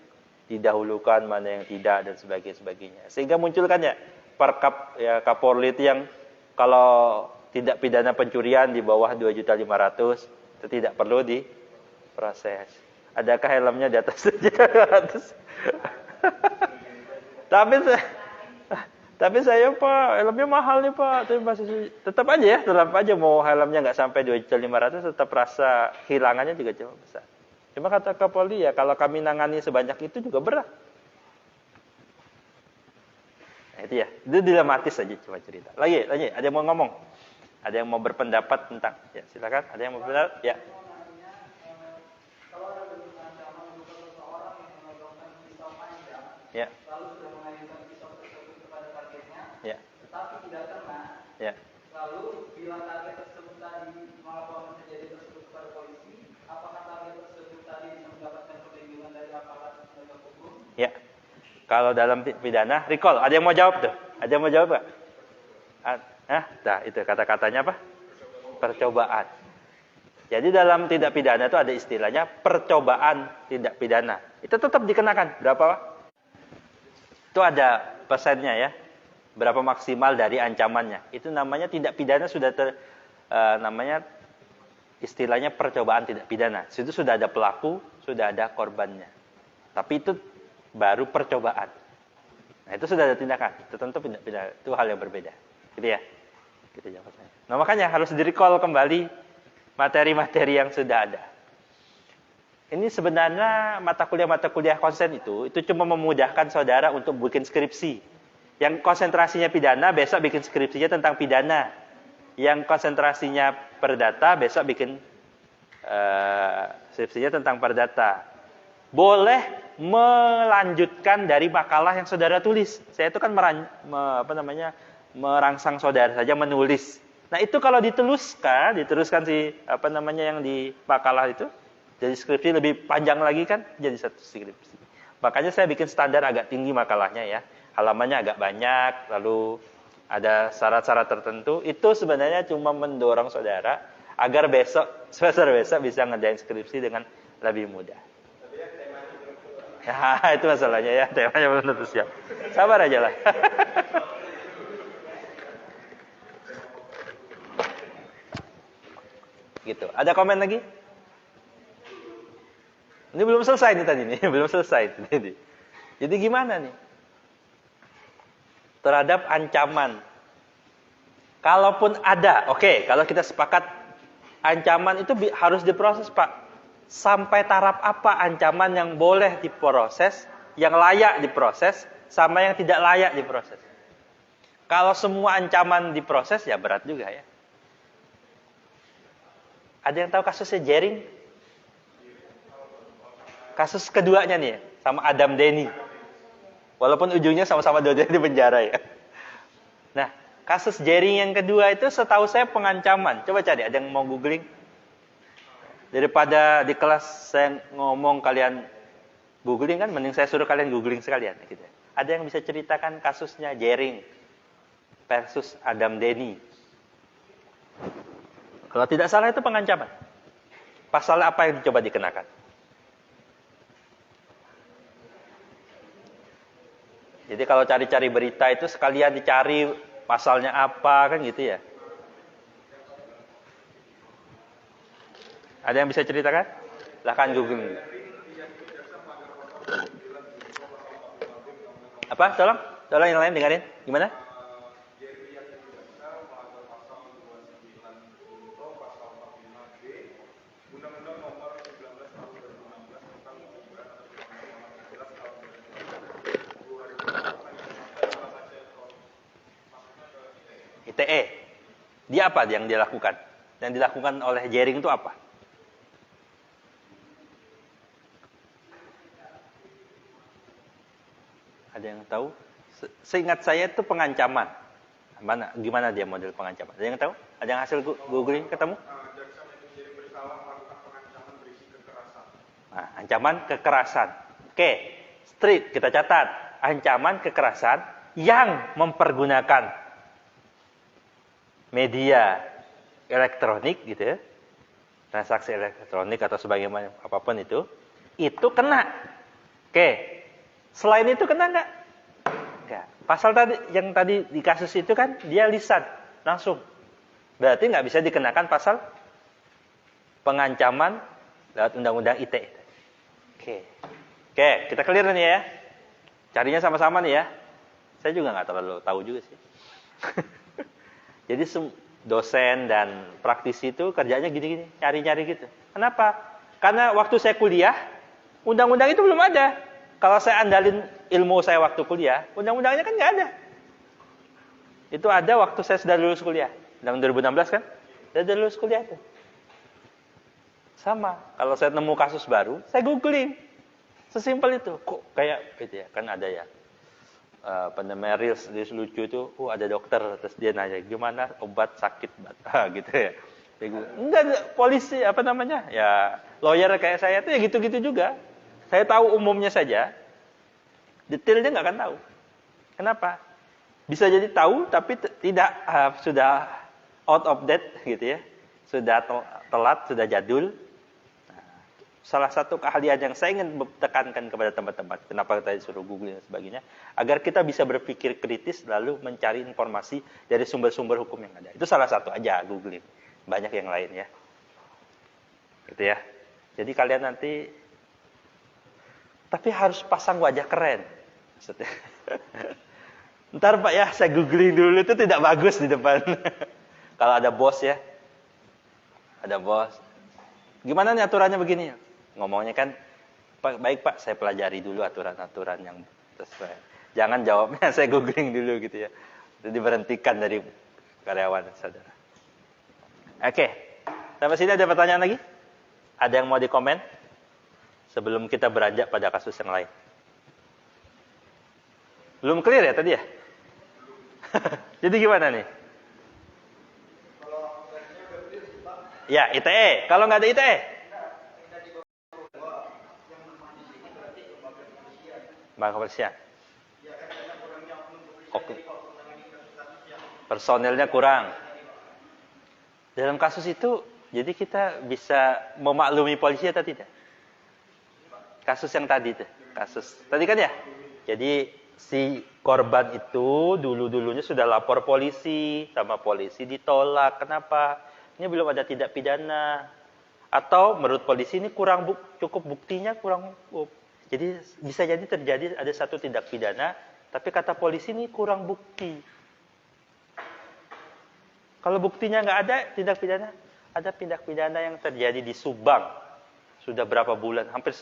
didahulukan, mana yang tidak, dan sebagainya. Sehingga munculkan ya, Perkap ya, Kapolri itu yang kalau tidak pidana pencurian di bawah 2.500.000, itu tidak perlu diproses. Adakah helmnya di atas 300? Tapi saya Pak, helmnya mahal nih Pak. Tapi masih tetap aja ya, mau helmnya nggak sampai 2.500.000, tetap rasa hilangannya juga jauh besar. Cuma kata Kapolri ya, kalau kami nangani sebanyak itu juga berat. Nah, itu ya, itu dilematis aja cuma cerita. Lagi, ada yang mau ngomong? Ada yang mau berpendapat tentang? Ya silakan. Ada yang mau berpendapat? Ya. Ya. Lalu sudah mengajukan pisau tersebut kepada targetnya, Ya. tetapi tidak kena. Ya. Lalu bila target tersebut tadi melaporkan kejadian tersebut kepada polisi, apakah target tersebut tadi bisa mendapatkan perlindungan dari aparat penegak hukum? Ya. Kalau dalam pidana, recall. Ada yang mau jawab tuh? Ada yang mau jawab nggak? Nah, itu kata-katanya apa? Percobaan. Jadi dalam tindak pidana itu ada istilahnya percobaan tindak pidana. Itu tetap dikenakan. Berapa, Pak? Itu ada persennya ya. berapa maksimal dari ancamannya. Itu namanya tindak pidana sudah namanya istilahnya percobaan tidak pidana. Situ sudah ada pelaku, sudah ada korbannya. Tapi itu baru percobaan. Nah, itu sudah ada tindakan. Itu tentu tindak pidana. Itu hal yang berbeda. Gitu ya. Gitu jawabannya. Nah, makanya harus di-recall kembali materi-materi yang sudah ada. Ini sebenarnya mata kuliah konsen itu cuma memudahkan saudara untuk bikin skripsi. Yang konsentrasinya pidana, besok bikin skripsinya tentang pidana. Yang konsentrasinya perdata, besok bikin skripsinya tentang perdata. Boleh melanjutkan dari makalah yang saudara tulis. Saya itu kan merangsang saudara saja menulis. Nah, itu kalau diteruskan yang di makalah itu jadi skripsi lebih panjang lagi kan, jadi satu skripsi. Makanya saya bikin standar agak tinggi makalahnya ya. Halamannya agak banyak, lalu ada syarat-syarat tertentu. Itu sebenarnya cuma mendorong saudara agar semester besok bisa ngerjain skripsi dengan lebih mudah. Ya, itu masalahnya ya, temanya belum tentu siap. Sabar aja lah. Gitu. Ada komen lagi? Ini belum selesai nih tadi nih, belum selesai. Jadi gimana nih? Terhadap ancaman. Kalaupun ada, oke, kalau kita sepakat ancaman itu harus diproses, Pak. Sampai taraf apa ancaman yang boleh diproses, yang layak diproses, sama yang tidak layak diproses. Kalau semua ancaman diproses, ya berat juga ya. Ada yang tahu kasusnya Jering? Kasus keduanya nih, sama Adam Denny. Walaupun ujungnya sama-sama dua-duanya di penjara ya. Nah, kasus Jering yang kedua itu setahu saya pengancaman. Coba cari, ada yang mau googling? Daripada di kelas saya ngomong kalian googling kan, mending saya suruh kalian googling sekalian. Gitu. Ada yang bisa ceritakan kasusnya Jering versus Adam Denny? Kalau tidak salah itu pengancaman. Pasal apa yang coba dikenakan? Jadi kalau cari-cari berita itu sekalian dicari pasalnya apa kan gitu ya. Ada yang bisa ceritakan? Silahkan Google. Apa? Tolong yang lain dengerin. Gimana? ITE. Dia apa yang dia lakukan? Yang dilakukan oleh Jering itu apa? Ada yang tahu? Seingat saya itu pengancaman. Gimana dia model pengancaman? Ada yang tahu? Ada yang hasil googling ketemu? Jaksa Jering bersalah melakukan pengancaman berisi kekerasan. Nah, ancaman kekerasan. Oke, street kita catat. Ancaman kekerasan yang mempergunakan media elektronik gitu ya, transaksi elektronik atau sebagaimana apapun itu kena. Oke, selain itu kena nggak? Nggak. Pasal yang tadi di kasus itu kan dia lisan langsung, berarti nggak bisa dikenakan pasal pengancaman lewat undang-undang ITE. Oke, kita clear nih ya. Carinya sama-sama nih ya. Saya juga nggak terlalu tahu juga sih. Jadi dosen dan praktisi itu kerjanya gini-gini, nyari-nyari gitu. Kenapa? Karena waktu saya kuliah, undang-undang itu belum ada. Kalau saya andalin ilmu saya waktu kuliah, undang-undangnya kan nggak ada. Itu ada waktu saya sudah lulus kuliah. Tahun 2016 kan? Saya sudah lulus kuliah tuh. Sama. Kalau saya nemu kasus baru, saya googling. Sesimpel itu. Kok kayak gitu ya? Kan ada ya. Reels lucu itu, ada dokter, terus dia nanya gimana obat sakit bata gitu ya. Enggak, polisi ya lawyer kayak saya tuh ya gitu-gitu juga. Saya tahu umumnya saja, detailnya nggak akan tahu. Kenapa? Bisa jadi tahu tapi tidak sudah out of date gitu ya, sudah telat, sudah jadul. Nah, salah satu keahlian yang saya ingin tekankan kepada teman-teman, kenapa kita disuruh googling dan sebagainya, agar kita bisa berpikir kritis lalu mencari informasi dari sumber-sumber hukum yang ada. Itu salah satu aja googling. Banyak yang lain ya. Gitu ya. Jadi kalian nanti, tapi harus pasang wajah keren. Maksudnya. Ntar Pak ya, saya googling dulu, itu tidak bagus di depan. Kalau ada bos ya. Ada bos. Gimana nih aturannya begini? Ngomongnya kan, baik Pak, saya pelajari dulu aturan-aturan yang sesuai. Jangan jawabnya, saya googling dulu gitu ya. Itu diberhentikan dari karyawan saudara. Oke, sampai sini ada pertanyaan lagi? Ada yang mau dikomen? Sebelum kita beranjak pada kasus yang lain. Belum clear ya tadi ya? Jadi gimana nih? Ya, ITE. Kalau nggak ada ITE? Bang kepolisian. Oke. Personelnya kurang. Dalam kasus itu, jadi kita bisa memaklumi polisi atau tidak? Kasus yang tadi itu. Kasus. Tadi kan ya? Jadi si korban itu dulu-dulunya sudah lapor polisi, sama polisi ditolak. Kenapa? Ini belum ada tindak pidana. Atau menurut polisi ini kurang cukup buktinya kurang cukup. Jadi bisa jadi terjadi ada satu tindak pidana, tapi kata polisi ini kurang bukti. Kalau buktinya nggak ada tindak pidana, ada tindak pidana yang terjadi di Subang. Sudah berapa bulan, hampir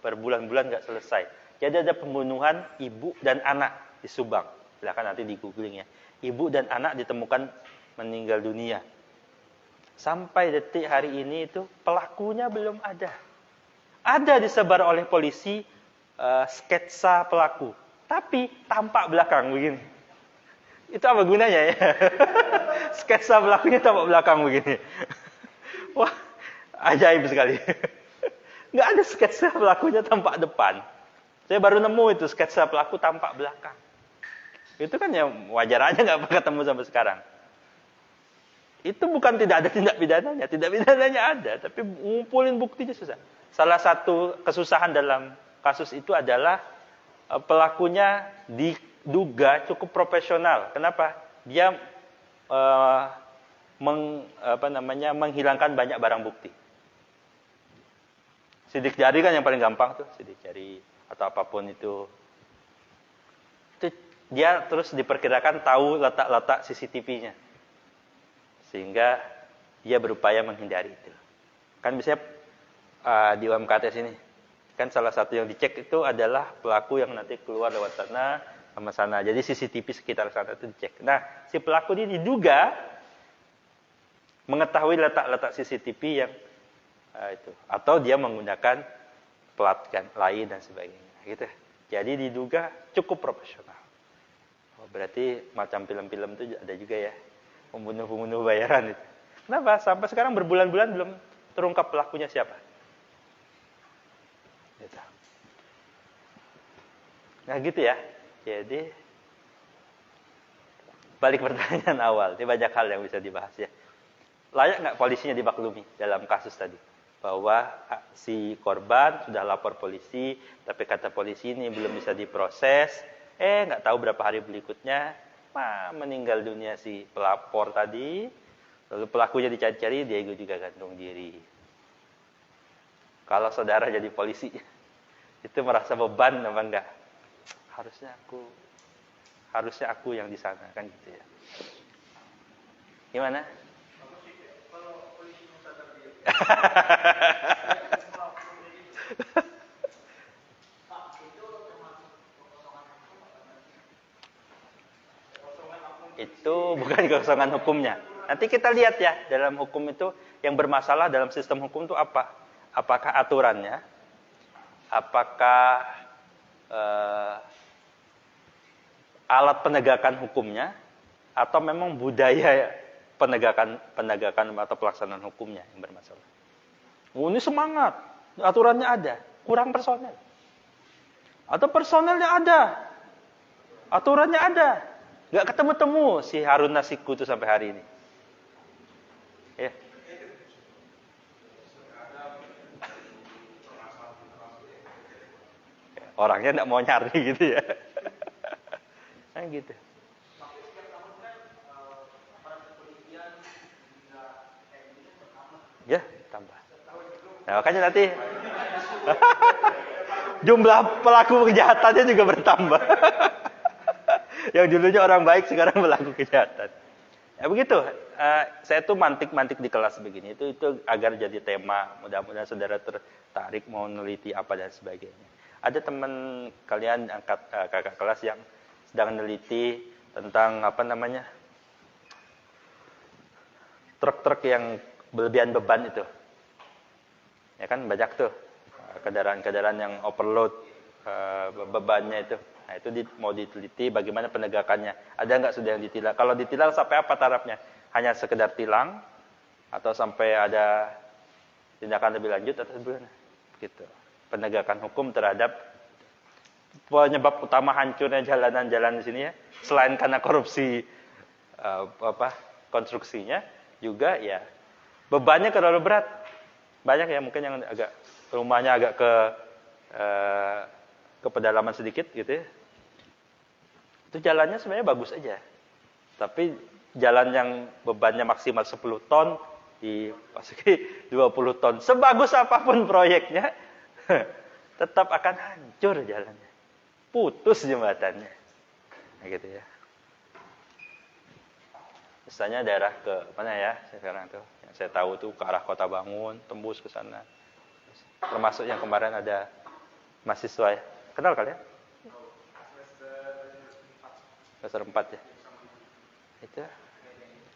berbulan-bulan nggak selesai. Jadi ada pembunuhan ibu dan anak di Subang. Silakan nanti di googling ya. Ibu dan anak ditemukan meninggal dunia. Sampai detik hari ini itu pelakunya belum ada. Ada disebar oleh polisi sketsa pelaku. Tapi tampak belakang begini. Itu apa gunanya ya? Sketsa pelakunya tampak belakang begini. Wah, ajaib sekali. Nggak ada sketsa pelakunya tampak depan. Saya baru nemu itu sketsa pelaku tampak belakang. Itu kan ya wajar aja nggak pernah ketemu sampai sekarang. Itu bukan tidak ada tindak pidananya. Tindak pidananya ada, tapi ngumpulin buktinya susah. Salah satu kesusahan dalam kasus itu adalah pelakunya diduga cukup profesional. Kenapa? Dia menghilangkan banyak barang bukti. Sidik jari kan yang paling gampang tuh, sidik jari atau apapun itu. Itu dia terus diperkirakan tahu letak-letak CCTV-nya. Sehingga dia berupaya menghindari itu. Kan biasanya di UMKT sini, kan salah satu yang dicek itu adalah pelaku yang nanti keluar lewat sana sama sana. Jadi CCTV sekitar sana itu dicek. Nah, si pelaku ini diduga mengetahui letak-letak CCTV yang itu, atau dia menggunakan plat kan lain dan sebagainya. Gitu. Jadi diduga cukup profesional. Oh, berarti macam film-film itu ada juga ya. Pembunuh-pembunuh bayaran itu. Kenapa? Sampai sekarang berbulan-bulan belum terungkap pelakunya siapa. Gitu. Nah gitu ya. Jadi balik pertanyaan awal. Ini banyak hal yang bisa dibahas ya. Layak nggak polisinya dimaklumi dalam kasus tadi? Bahwa si korban sudah lapor polisi, tapi kata polisi ini belum bisa diproses. Nggak tahu berapa hari berikutnya. Meninggal dunia si pelapor tadi, lalu pelakunya dicari-cari, dia juga gantung diri. Kalau saudara jadi polisi, itu merasa beban apa enggak? Harusnya aku yang di sana kan gitu ya. Gimana? Kalau polisinya sadar diri. Itu bukan kekosongan hukumnya. Nanti kita lihat ya, dalam hukum itu yang bermasalah dalam sistem hukum itu apa? Apakah aturannya? Apakah alat penegakan hukumnya? Atau memang budaya penegakan atau pelaksanaan hukumnya yang bermasalah? Ini semangat, aturannya ada, kurang personel. Atau personelnya ada, aturannya ada. Gak ketemu-temu si Harun Masiku itu sampai hari ini. Ya. orangnya enggak mau nyari gitu ya. Nah gitu. Ya, tambah. Nah, makanya nanti jumlah pelaku kejahatannya juga bertambah. Yang dulunya orang baik sekarang pelaku kejahatan. Ya begitu. Saya tuh mantik-mantik di kelas begini itu agar jadi tema. Mudah-mudahan saudara tertarik mau meneliti apa dan sebagainya. Ada teman kalian kakak kelas yang sedang meneliti tentang truk-truk yang berlebihan beban itu. Ya kan banyak tuh kendaraan-kendaraan yang overload bebannya itu. Nah itu mau diteliti bagaimana penegakannya. Ada nggak sudah yang ditilang? Kalau ditilang sampai apa tarafnya? Hanya sekedar tilang atau sampai ada tindakan lebih lanjut atau bagaimana? Gitu. Penegakan hukum terhadap penyebab utama hancurnya jalanan-jalan di sini ya, selain karena korupsi konstruksinya, juga ya bebannya terlalu berat. Banyak ya mungkin yang agak rumahnya agak ke pedalaman sedikit gitu ya. Itu jalannya sebenarnya bagus aja. Tapi jalan yang bebannya maksimal 10 ton dimasuki 20 ton. Sebagus apapun proyeknya tetap akan hancur jalannya. Putus jembatannya. Nah gitu ya. Misalnya daerah ke mana ya sekarang tuh? Yang saya tahu tuh ke arah Kota Bangun, tembus ke sana. Termasuk yang kemarin ada mahasiswa ya. Kenal kalian? Semester 4 ya. Itu.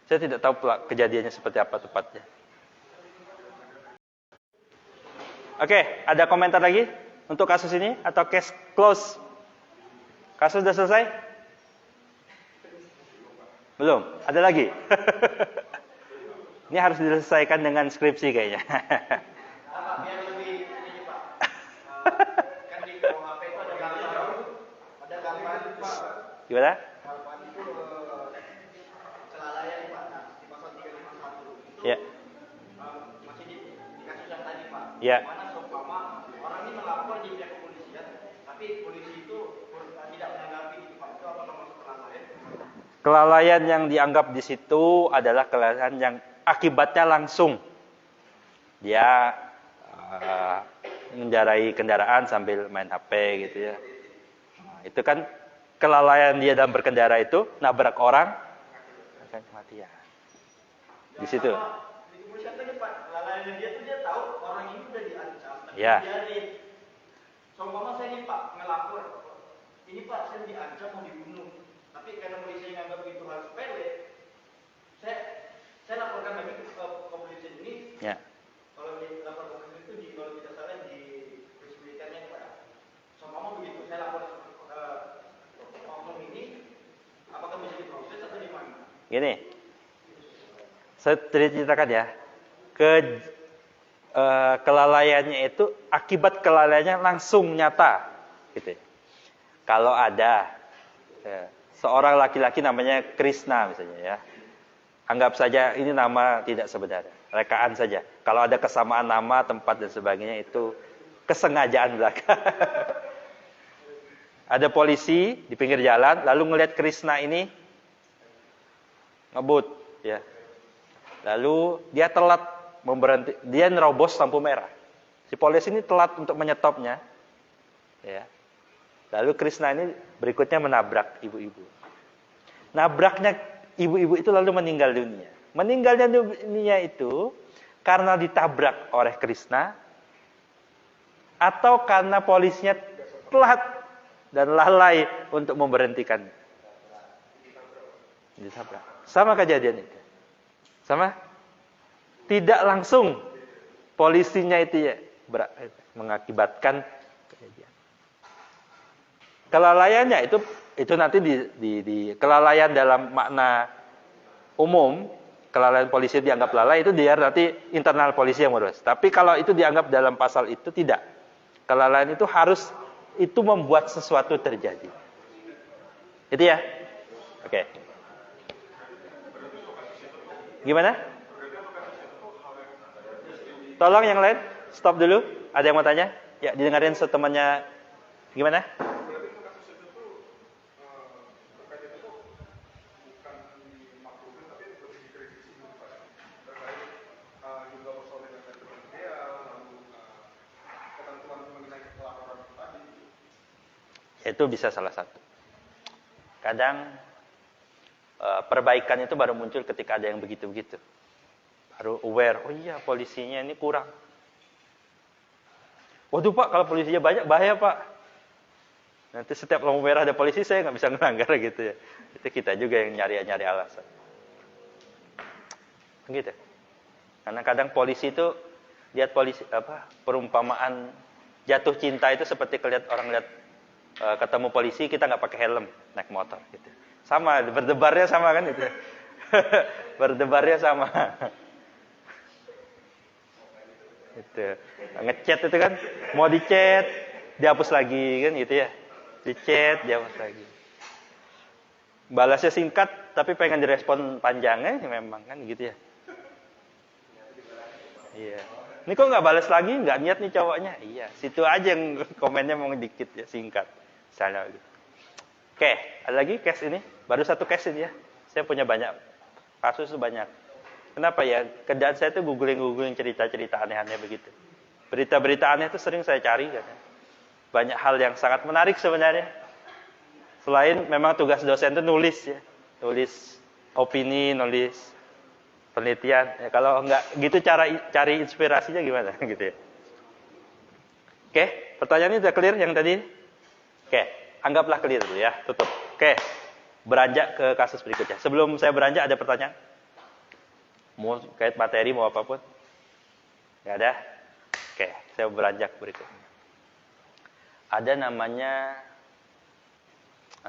Saya tidak tahu kejadiannya seperti apa tepatnya. Oke, ada komentar lagi untuk kasus ini atau case close? Kasus sudah selesai? Belum? Ada lagi? Ini harus diselesaikan dengan skripsi kayaknya. Biar lebih ini Pak. Kan di KUHP itu ada gambar Pak. Gimana? Gambar itu kelalaian Pak. Nah, di pasal 351. Ya. Masih di kasus yang tadi Pak. Ya. Mana seumpama orang ini melapor di pihak kepolisian, tapi polisi itu tidak menanggapi itu Pak. Itu apa termasuk kelalaian? Kelalaian yang dianggap di situ adalah kelalaian yang akibatnya langsung. Dia mengendarai kendaraan sambil main HP gitu ya. Nah, itu kan kelalaian dia dalam berkendara itu nabrak orang akan kematian. Di situ. Di kepolisian tadi Pak, kelalaian dia tuh dia tahu orang ini udah diancam. Ya. Jadi, seumpama saya nih Pak ngelapor, ini Pak saya diancam mau dibunuh. Tapi karena polisi nganggap itu hal sepele, saya laporkan lagi ke kepolisian ini. Ya. Kalau di lapor kepolisian itu kalau tidak salah di resmikannya Pak. Seumpama begitu, saya lapor oknum ini, apakah bisa diproses atau di mana? Gini. Saya ceritakan ya. Kelalaiannya itu akibat kelalaiannya langsung nyata gitu. Kalau ada seorang laki-laki namanya Krishna misalnya ya. Anggap saja ini nama tidak sebenarnya, rekaan saja. Kalau ada kesamaan nama, tempat dan sebagainya itu kesengajaan belaka. Ada polisi di pinggir jalan lalu ngelihat Krishna ini ngebut ya. Lalu dia telat memberhenti, dia nerobos lampu merah. Si polisi ini telat untuk menyetopnya. Ya. Lalu Krishna ini berikutnya menabrak ibu-ibu. Nabraknya ibu-ibu itu lalu meninggal dunia. Meninggalnya dunia itu karena ditabrak oleh Krishna atau karena polisinya telat dan lalai untuk memberhentikan. Ditabrak. Sama kejadian itu. Sama? Tidak langsung polisinya itu ya mengakibatkan kejadian. Kelalaiannya itu nanti di kelalaian dalam makna umum, kelalaian polisi dianggap lalai itu dia nanti internal polisi yang ngurus. Tapi kalau itu dianggap dalam pasal itu tidak. Kelalaian itu harus itu membuat sesuatu terjadi. Itu ya? Oke. Gimana? Tolong yang lain stop dulu. Ada yang mau tanya? Ya, didengarin setemannya Gimana? Berarti untuk kasus itu tuh terkait itu tuh bukan dimaklumin tapi lebih dikritisi dulu Pak. Terkait jumlah personil yang tadi ideal, lalu ketentuan mengenai pelaporan tadi. Itu bisa salah satu. Kadang perbaikan itu baru muncul ketika ada yang begitu-begitu. Baru aware, oh iya polisinya ini kurang. Waduh Pak, kalau polisinya banyak bahaya Pak. Nanti setiap lampu merah ada polisi saya nggak bisa ngelanggar gitu ya. Itu kita juga yang nyari alasan. Gitu. Karena kadang polisi itu lihat polisi perumpamaan jatuh cinta itu seperti orang lihat ketemu polisi kita nggak pakai helm naik motor gitu. Sama berdebarnya sama kan itu. Berdebarnya sama. Itu ngechat itu kan mau dichat dihapus lagi kan gitu ya. Dichat dihapus lagi. Balasnya singkat tapi pengen direspon panjangnya memang kan gitu ya. Iya. Ini kok nggak balas lagi? Nggak niat nih cowoknya. Iya. Situ aja yang komennya mau dikit ya singkat. Misalnya gitu. Oke, ada lagi case ini. Baru satu case ini ya. Saya punya banyak kasus itu banyak. Kenapa ya? Kerjaan saya tuh googling cerita-cerita aneh-aneh begitu. Berita-berita aneh itu sering saya cari kan. Banyak hal yang sangat menarik sebenarnya. Selain memang tugas dosen itu nulis ya. Nulis opini, nulis penelitian. Ya, kalau enggak gitu cara cari inspirasinya gimana gitu ya. Oke, pertanyaannya udah clear yang tadi? Oke, anggaplah clear dulu ya, tutup. Oke, beranjak ke kasus berikutnya. Sebelum saya beranjak ada pertanyaan? Mau kait materi mau apapun? Enggak ada? Oke, saya beranjak berikutnya. Ada namanya,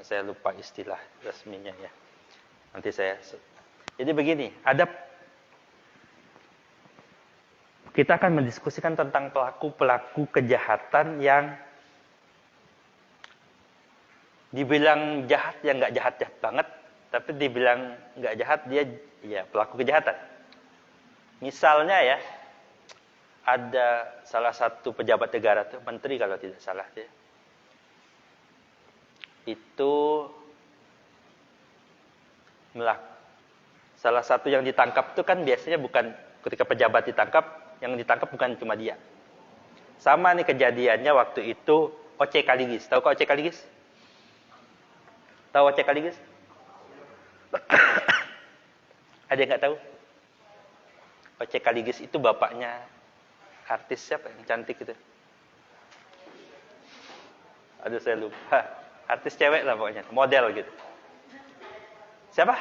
saya lupa istilah resminya ya. Nanti saya. Jadi begini, kita akan mendiskusikan tentang pelaku-pelaku kejahatan yang dibilang jahat yang nggak jahat-jahat banget, tapi dibilang nggak jahat dia ya pelaku kejahatan. Misalnya ya, ada salah satu pejabat negara tuh, menteri kalau tidak salah dia. Itu salah satu yang ditangkap itu kan biasanya bukan ketika pejabat ditangkap, yang ditangkap bukan cuma dia. Sama nih kejadiannya waktu itu O.C. Kaligis. Tahu kok O.C. Kaligis? Tahu O.C. Kaligis? Ada yang nggak tahu? O.C. Kaligis itu bapaknya artis siapa yang cantik itu? Aduh saya lupa. Artis cewek lah pokoknya, model gitu. Siapa?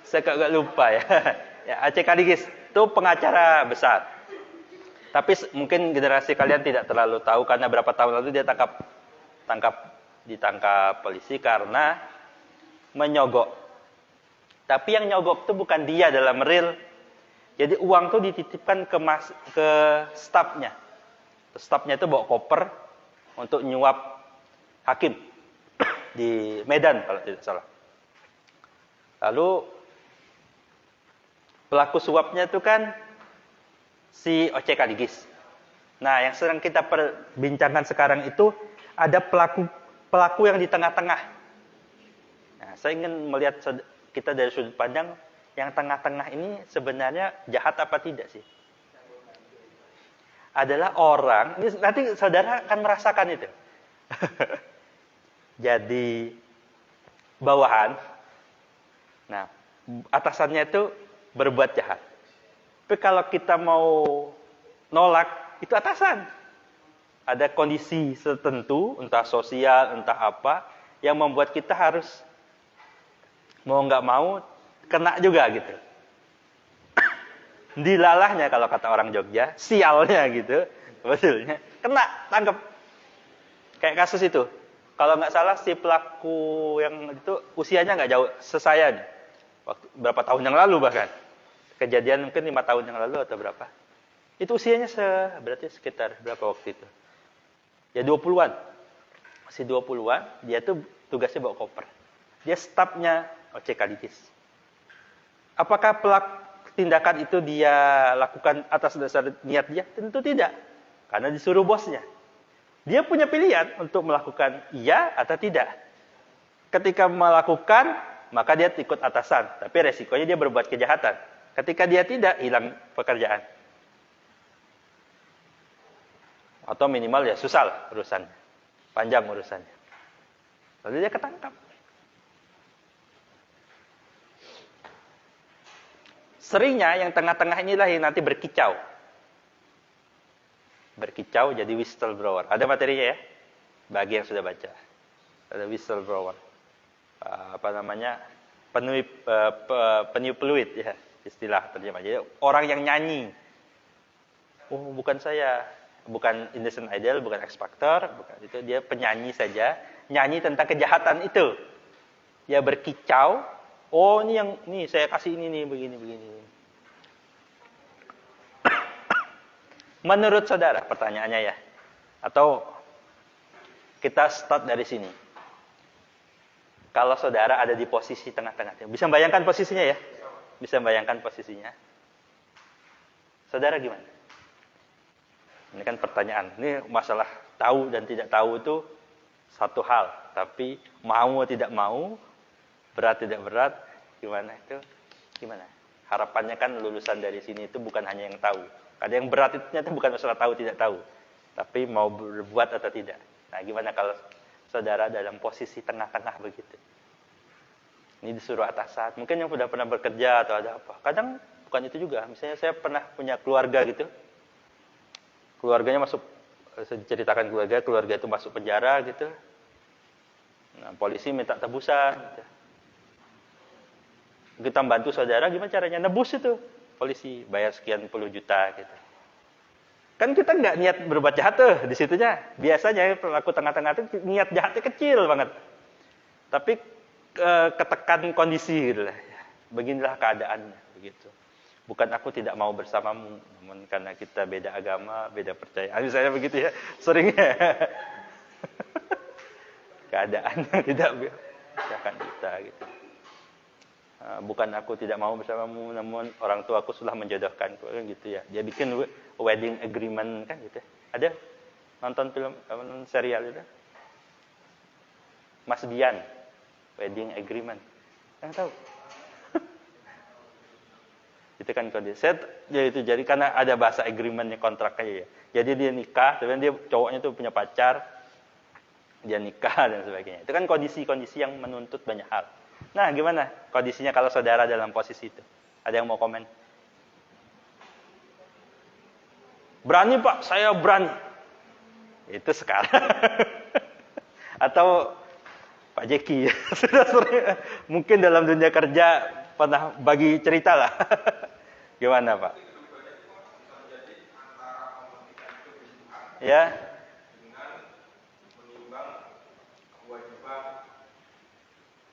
Saya agak lupa ya. Ya, O.C. Kaligis itu pengacara besar. Tapi mungkin generasi kalian tidak terlalu tahu karena berapa tahun lalu dia ditangkap polisi karena menyogok. Tapi yang nyogok itu bukan dia dalam real. Jadi uang tuh dititipkan ke stafnya. Stafnya itu bawa koper untuk nyuap hakim di Medan kalau tidak salah. Lalu pelaku suapnya itu kan si O.C. Kaligis. Nah, yang sedang kita perbincangkan sekarang itu ada pelaku yang di tengah-tengah. Nah, saya ingin melihat kita dari sudut pandang yang tengah-tengah ini sebenarnya jahat apa tidak sih? Adalah orang, ini nanti saudara akan merasakan itu. Jadi bawahan. Nah, atasannya itu berbuat jahat. Tapi kalau kita mau nolak, itu atasan. Ada kondisi tertentu, entah sosial, entah apa, yang membuat kita harus mau nggak mau kena juga gitu. Dilalahnya kalau kata orang Jogja, sialnya gitu, betulnya kena, tangkap. Kayak kasus itu. Kalau nggak salah si pelaku yang itu usianya nggak jauh sesaya nih. Berapa tahun yang lalu bahkan. Kejadian mungkin 5 tahun yang lalu atau berapa. Itu usianya berarti sekitar berapa waktu itu? Ya 20-an. Masih 20-an, dia tuh tugasnya bawa koper. Dia stafnya O.C. Kaligis. Apakah tindakan itu dia lakukan atas dasar niat dia? Tentu tidak. Karena disuruh bosnya. Dia punya pilihan untuk melakukan iya atau tidak. Ketika melakukan, maka dia ikut atasan. Tapi resikonya dia berbuat kejahatan. Ketika dia tidak, hilang pekerjaan. Atau minimal ya susah lah urusannya. Panjang urusannya. Lalu dia ketangkap. Seringnya yang tengah-tengah inilah yang nanti berkicau. Berkicau jadi whistleblower. Ada materinya ya? Bagi yang sudah baca. Ada whistleblower. Peniup peluit ya, istilah terjemah. Jadi orang yang nyanyi. Oh, bukan saya. Bukan Indonesian Idol, bukan X Factor, bukan itu, dia penyanyi saja, nyanyi tentang kejahatan itu. Dia berkicau, oh ini saya kasih ini nih, begini. Menurut saudara, pertanyaannya ya, atau kita start dari sini. Kalau saudara ada di posisi tengah-tengah, bisa bayangkan posisinya ya? Bisa bayangkan posisinya. Saudara gimana? Ini kan pertanyaan. Ini masalah tahu dan tidak tahu itu satu hal. Tapi mau tidak mau, berat tidak berat, gimana itu? Gimana? Harapannya kan lulusan dari sini itu bukan hanya yang tahu. Ada yang berat itu ternyata bukan masalah tahu tidak tahu. Tapi mau berbuat atau tidak. Nah gimana kalau saudara dalam posisi tengah-tengah begitu? Ini disuruh atasan. Mungkin yang sudah pernah bekerja atau ada apa. Kadang bukan itu juga. Misalnya saya pernah punya keluarga gitu. Keluarganya masuk, saya ceritakan keluarga itu masuk penjara gitu. Nah, polisi minta tebusan. Gitu. Kita bantu saudara, gimana caranya nebus itu? Polisi bayar sekian puluh juta gitu. Kan kita nggak niat berbuat jahat tuh di situnya. Biasanya pelaku tengah-tengah itu niat jahatnya kecil banget. Tapi ketekan kondisi gitu lah. Beginilah keadaannya begitu. Bukan aku tidak mau bersamamu, namun karena kita beda agama, beda percaya. Misalnya begitu ya, seringnya. Keadaan tidak biarkan kita gitu. Bukan aku tidak mau bersamamu, namun orang tua aku sudah menjodohkan gitu ya. Dia bikin wedding agreement kan gitu. Ada nonton film, nonton serial itu? Mas Dian, wedding agreement. Yang tahu? Itu kan kondisi. Ya itu jadi karena ada bahasa agreementnya, kontraknya ya. Jadi dia nikah, sebenarnya dia cowoknya tuh punya pacar, dia nikah dan sebagainya. Itu kan kondisi-kondisi yang menuntut banyak hal. Nah, gimana kondisinya kalau saudara dalam posisi itu? Ada yang mau komen? Berani Pak, saya berani. Itu sekarang. Atau Pak Jeki sudah sering, mungkin dalam dunia kerja pernah bagi cerita lah. Gimana Pak? Ya. Dengan menimbang kewajiban,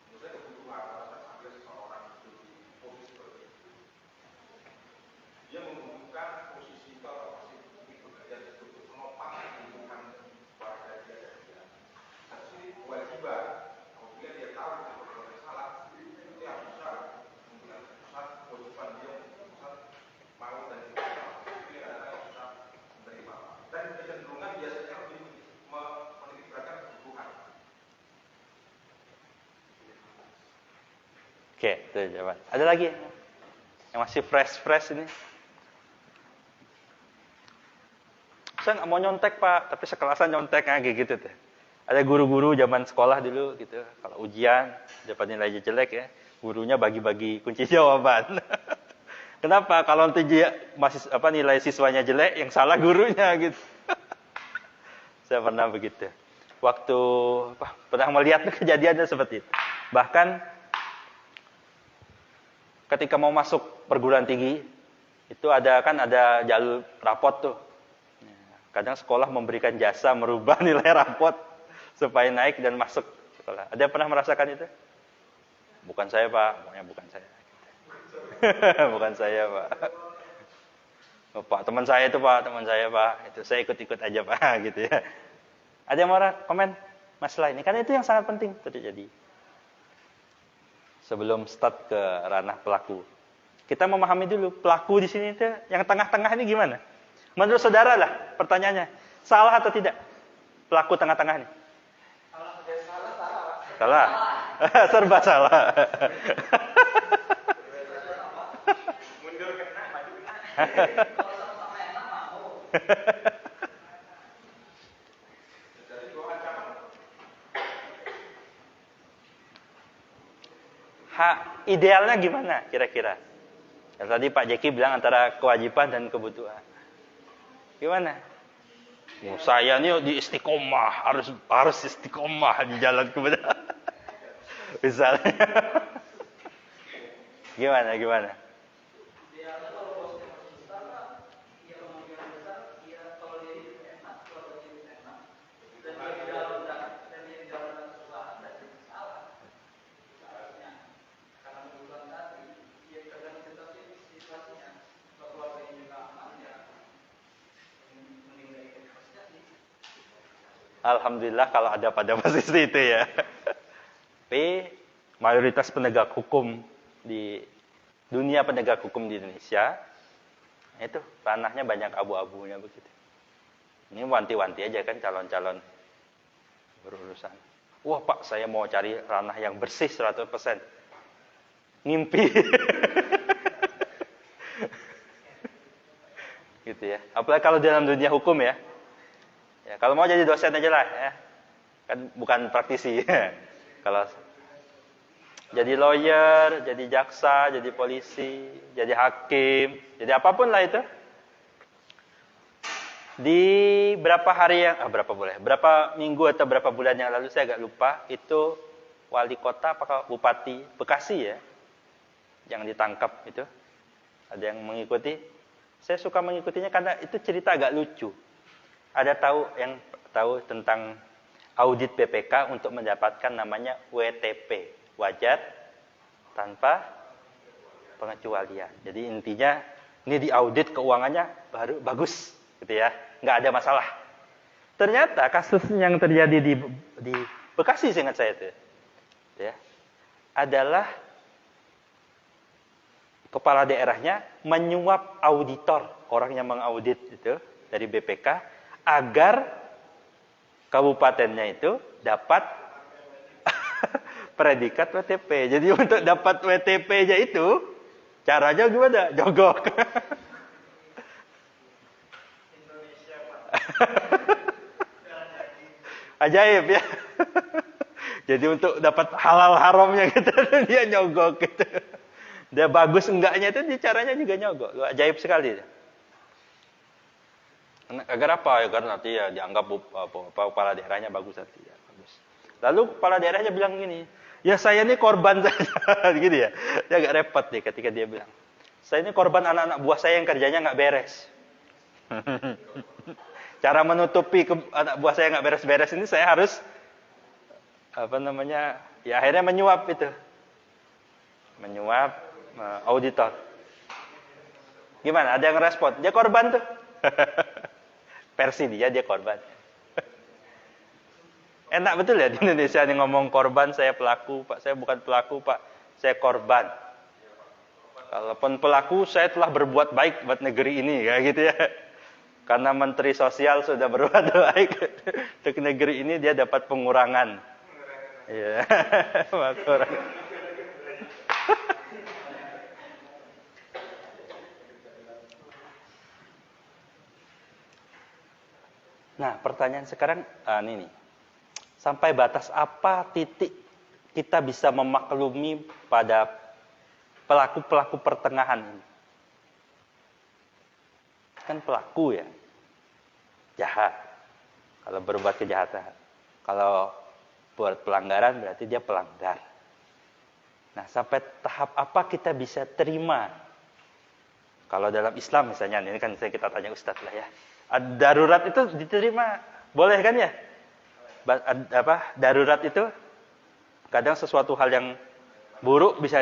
misalnya kebutuhan sampai seseorang itu di posisi seperti itu. Dia membutuhkan posisi itu atau posisi pekerjaan tersebut menopang kebutuhan keluarga dia. Tapi kewajiban, apabila dia tahu dia berbuat salah, dia bisa membuat keputusan kewajiban dia mau dan dia bisa menerima. Dan kecenderungan biasanya lebih menitikberatkan kebutuhan. Oke, itu jawaban. Ada lagi yang masih fresh ini? Saya nggak mau nyontek Pak, tapi sekelasan nyontek kayak gitu tuh. Ada guru-guru zaman sekolah dulu gitu, kalau ujian dapat nilai jelek ya, gurunya bagi-bagi kunci jawaban. Kenapa? Kalau nanti nilai siswanya jelek, yang salah gurunya gitu. Saya pernah begitu. Waktu pernah melihat kejadiannya seperti itu. Bahkan ketika mau masuk perguruan tinggi, itu ada jalur rapot tuh. Kadang sekolah memberikan jasa merubah nilai rapot supaya naik dan masuk sekolah. Ada yang pernah merasakan itu? Bukan saya Pak, pokoknya bukan saya. Bukan saya Pak. Pak, teman saya Pak. Itu saya ikut-ikut aja Pak, gitu ya. Ada yang mau komen masalah ini? Karena itu yang sangat penting terjadi. Sebelum start ke ranah pelaku, kita memahami dulu pelaku di sini itu yang tengah-tengah ini gimana? Menurut saudara lah pertanyaannya. Salah atau tidak? Pelaku tengah-tengah nih. Salah. Serba salah. Mundur kena, maju kena. Kalau sama-sama enak mau. Jadi dua ancaman. Idealnya gimana kira-kira? Yang tadi Pak Jeki bilang antara kewajiban dan kebutuhan. Gimana? Oh, saya nih di istiqomah, harus istiqomah di jalan kebenaran. Misalnya. Gimana? Idealnya kalau bosnya masih besar, ya kemungkinan besar, ya kalau dia hidup enak, kalau dia hidup enak, dan dia di dalam kesusahan, dan dia salah. Seharusnya, karena kebutuhan tadi, dia tergantung situasinya. Kalau keluarganya juga aman, ya mending dari investasi. Alhamdulillah kalau ada pada posisi itu ya. Tapi mayoritas penegak hukum di dunia penegak hukum di Indonesia itu ranahnya banyak abu-abunya begitu. Ini wanti-wanti aja kan calon-calon berurusan. Wah Pak, saya mau cari ranah yang bersih 100%. Ngimpi. Gitu ya. Apalagi kalau dalam dunia hukum ya. Ya, kalau mau jadi dosen aja lah ya. Kan bukan praktisi. Kalau jadi lawyer, jadi jaksa, jadi polisi, jadi hakim, jadi apapun lah itu. Di berapa minggu atau berapa bulan yang lalu saya agak lupa, itu wali kota apakah bupati Bekasi ya yang ditangkap itu. Ada yang mengikuti. Saya suka mengikutinya karena itu cerita agak lucu. Ada tahu tentang audit BPK untuk mendapatkan namanya WTP, wajar tanpa pengecualian. Jadi intinya ini diaudit keuangannya baru bagus, gitu ya, nggak ada masalah. Ternyata kasus yang terjadi di Bekasi, seingat saya itu, ya, adalah kepala daerahnya menyuap auditor, orang yang mengaudit itu dari BPK agar kabupatennya itu dapat predikat WTP. Jadi untuk dapat WTP-nya itu caranya gimana? Jogok. Indonesia, Pak. Ajaib ya. Jadi untuk dapat halal haramnya gitu dia nyogok gitu. Dia bagus enggaknya itu caranya juga nyogok. Ajaib sekali. Agar apa? Agar nanti ya dianggap kepala daerahnya bagus nanti ya, bagus. Lalu kepala daerahnya bilang gini, ya saya ini korban saja, gitu ya. Dia agak repot nih ketika dia bilang, saya ini korban anak-anak buah saya yang kerjanya nggak beres. Cara menutupi anak buah saya nggak beres-beres ini saya harus ya akhirnya menyuap itu, menyuap auditor. Gimana? Ada yang respon? Dia korban tuh. Versi dia korban. Enak betul ya di Indonesia nih ngomong korban, saya pelaku, Pak. Saya bukan pelaku, Pak. Saya korban. Kalaupun pelaku, saya telah berbuat baik buat negeri ini, kayak gitu ya. Karena Menteri Sosial sudah berbuat baik untuk negeri ini, dia dapat pengurangan. Iya. Nah, pertanyaan sekarang ini nih. Sampai batas apa titik kita bisa memaklumi pada pelaku-pelaku pertengahan ini? Kan pelaku ya. Jahat. Kalau berbuat kejahatan. Kalau buat pelanggaran berarti dia pelanggar. Nah, sampai tahap apa kita bisa terima? Kalau dalam Islam misalnya, ini kan kita tanya Ustadz lah ya. Darurat itu diterima, boleh kan ya? Darurat itu kadang sesuatu hal yang buruk bisa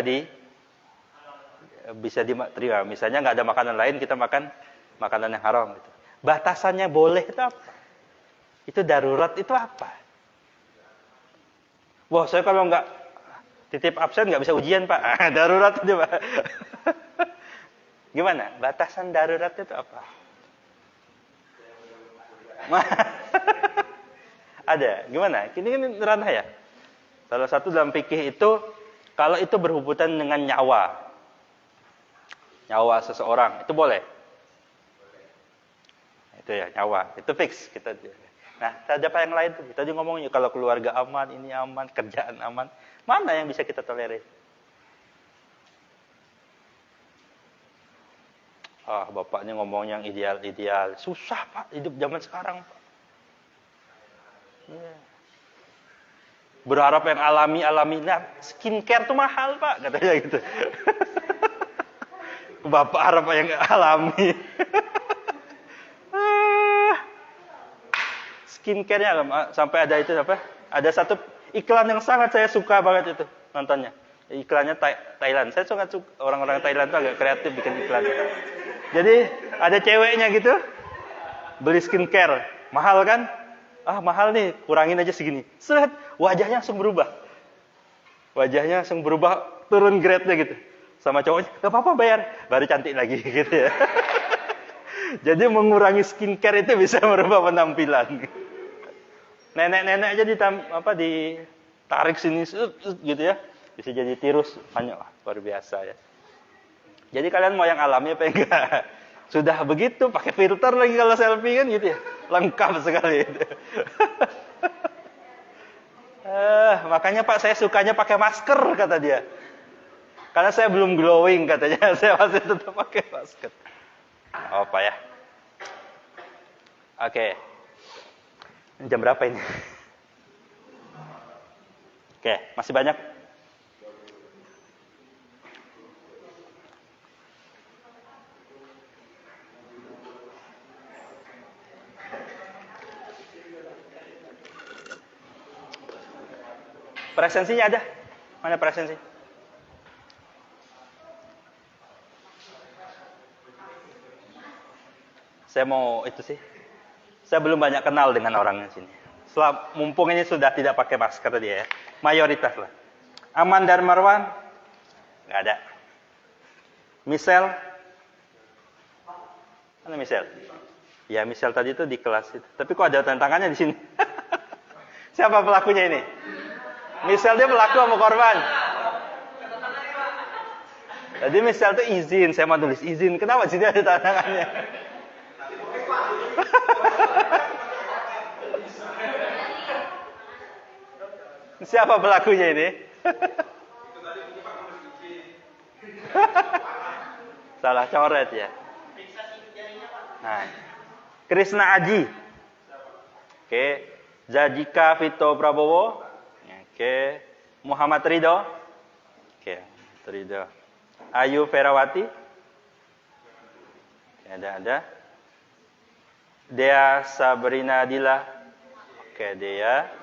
diterima. Misalnya nggak ada makanan lain, kita makan makanan yang haram. Gitu. Batasannya boleh itu apa? Itu darurat itu apa? Wah, saya kalau nggak titip absen nggak bisa ujian Pak. Darurat itu Pak. Gimana? Batasan darurat itu apa? Ada. Gimana? Ini kan ranah ya. Salah satu dalam fikih itu, kalau itu berhubungan dengan nyawa. Nyawa seseorang, itu boleh. Itu ya, nyawa. Itu fix. Nah, siapa yang lain tuh? Kita juga ngomongnya, kalau keluarga aman, ini aman, kerjaan aman. Mana yang bisa kita tolerir? Bapaknya ngomong yang ideal-ideal. Susah, Pak, hidup zaman sekarang, Pak. Yeah. Berharap yang alami. Nah, skincare tuh mahal, Pak, katanya gitu. Bapak harap yang alami. Skincare-nya sampai ada itu apa? Ada satu iklan yang sangat saya suka banget itu nontonnya. Iklannya Thailand. Saya suka orang-orang Thailand tuh agak kreatif bikin iklan. Jadi ada ceweknya gitu beli skincare, mahal kan? Mahal nih, kurangin aja segini. Seret, wajahnya langsung berubah. Turun grade-nya gitu. Sama cowoknya, gak apa-apa bayar, baru cantik lagi gitu ya. Jadi mengurangi skincare itu bisa merubah penampilan. Nenek-nenek aja ditarik sini gitu ya. Bisa jadi tirus, banyak lah, luar biasa ya. Jadi kalian mau yang alami apa enggak? Sudah begitu, pakai filter lagi kalau selfie kan gitu ya. Lengkap sekali itu. Makanya Pak, saya sukanya pakai masker, kata dia. Karena saya belum glowing, katanya. Saya masih tetap pakai masker. Apa ya? Oke. Jam berapa ini? Oke, masih banyak. Presensinya ada? Mana presensi? Saya mau itu sih. Saya belum banyak kenal dengan orangnya sini. Mumpung ini sudah tidak pakai masker dia ya. Mayoritas lah. Aman dan Marwan? Nggak ada. Michelle? Mana Michelle? Ya Michelle tadi itu di kelas itu. Tapi kok ada tantangannya di sini? Siapa pelakunya ini? Michelle dia pelaku sama korban. Tadi Michelle tuh izin, saya mau tulis izin. Kenapa sih dia ada tantangannya? Siapa pelakunya ini? Salah coret ya. Nah, Krishna Aji. Oke, Jajika Vito Prabowo. Oke, Muhammad Ridho. Oke, Ridho. Ayu Ferawati. Ada. Dea Sabrina Dila. Oke, Dea.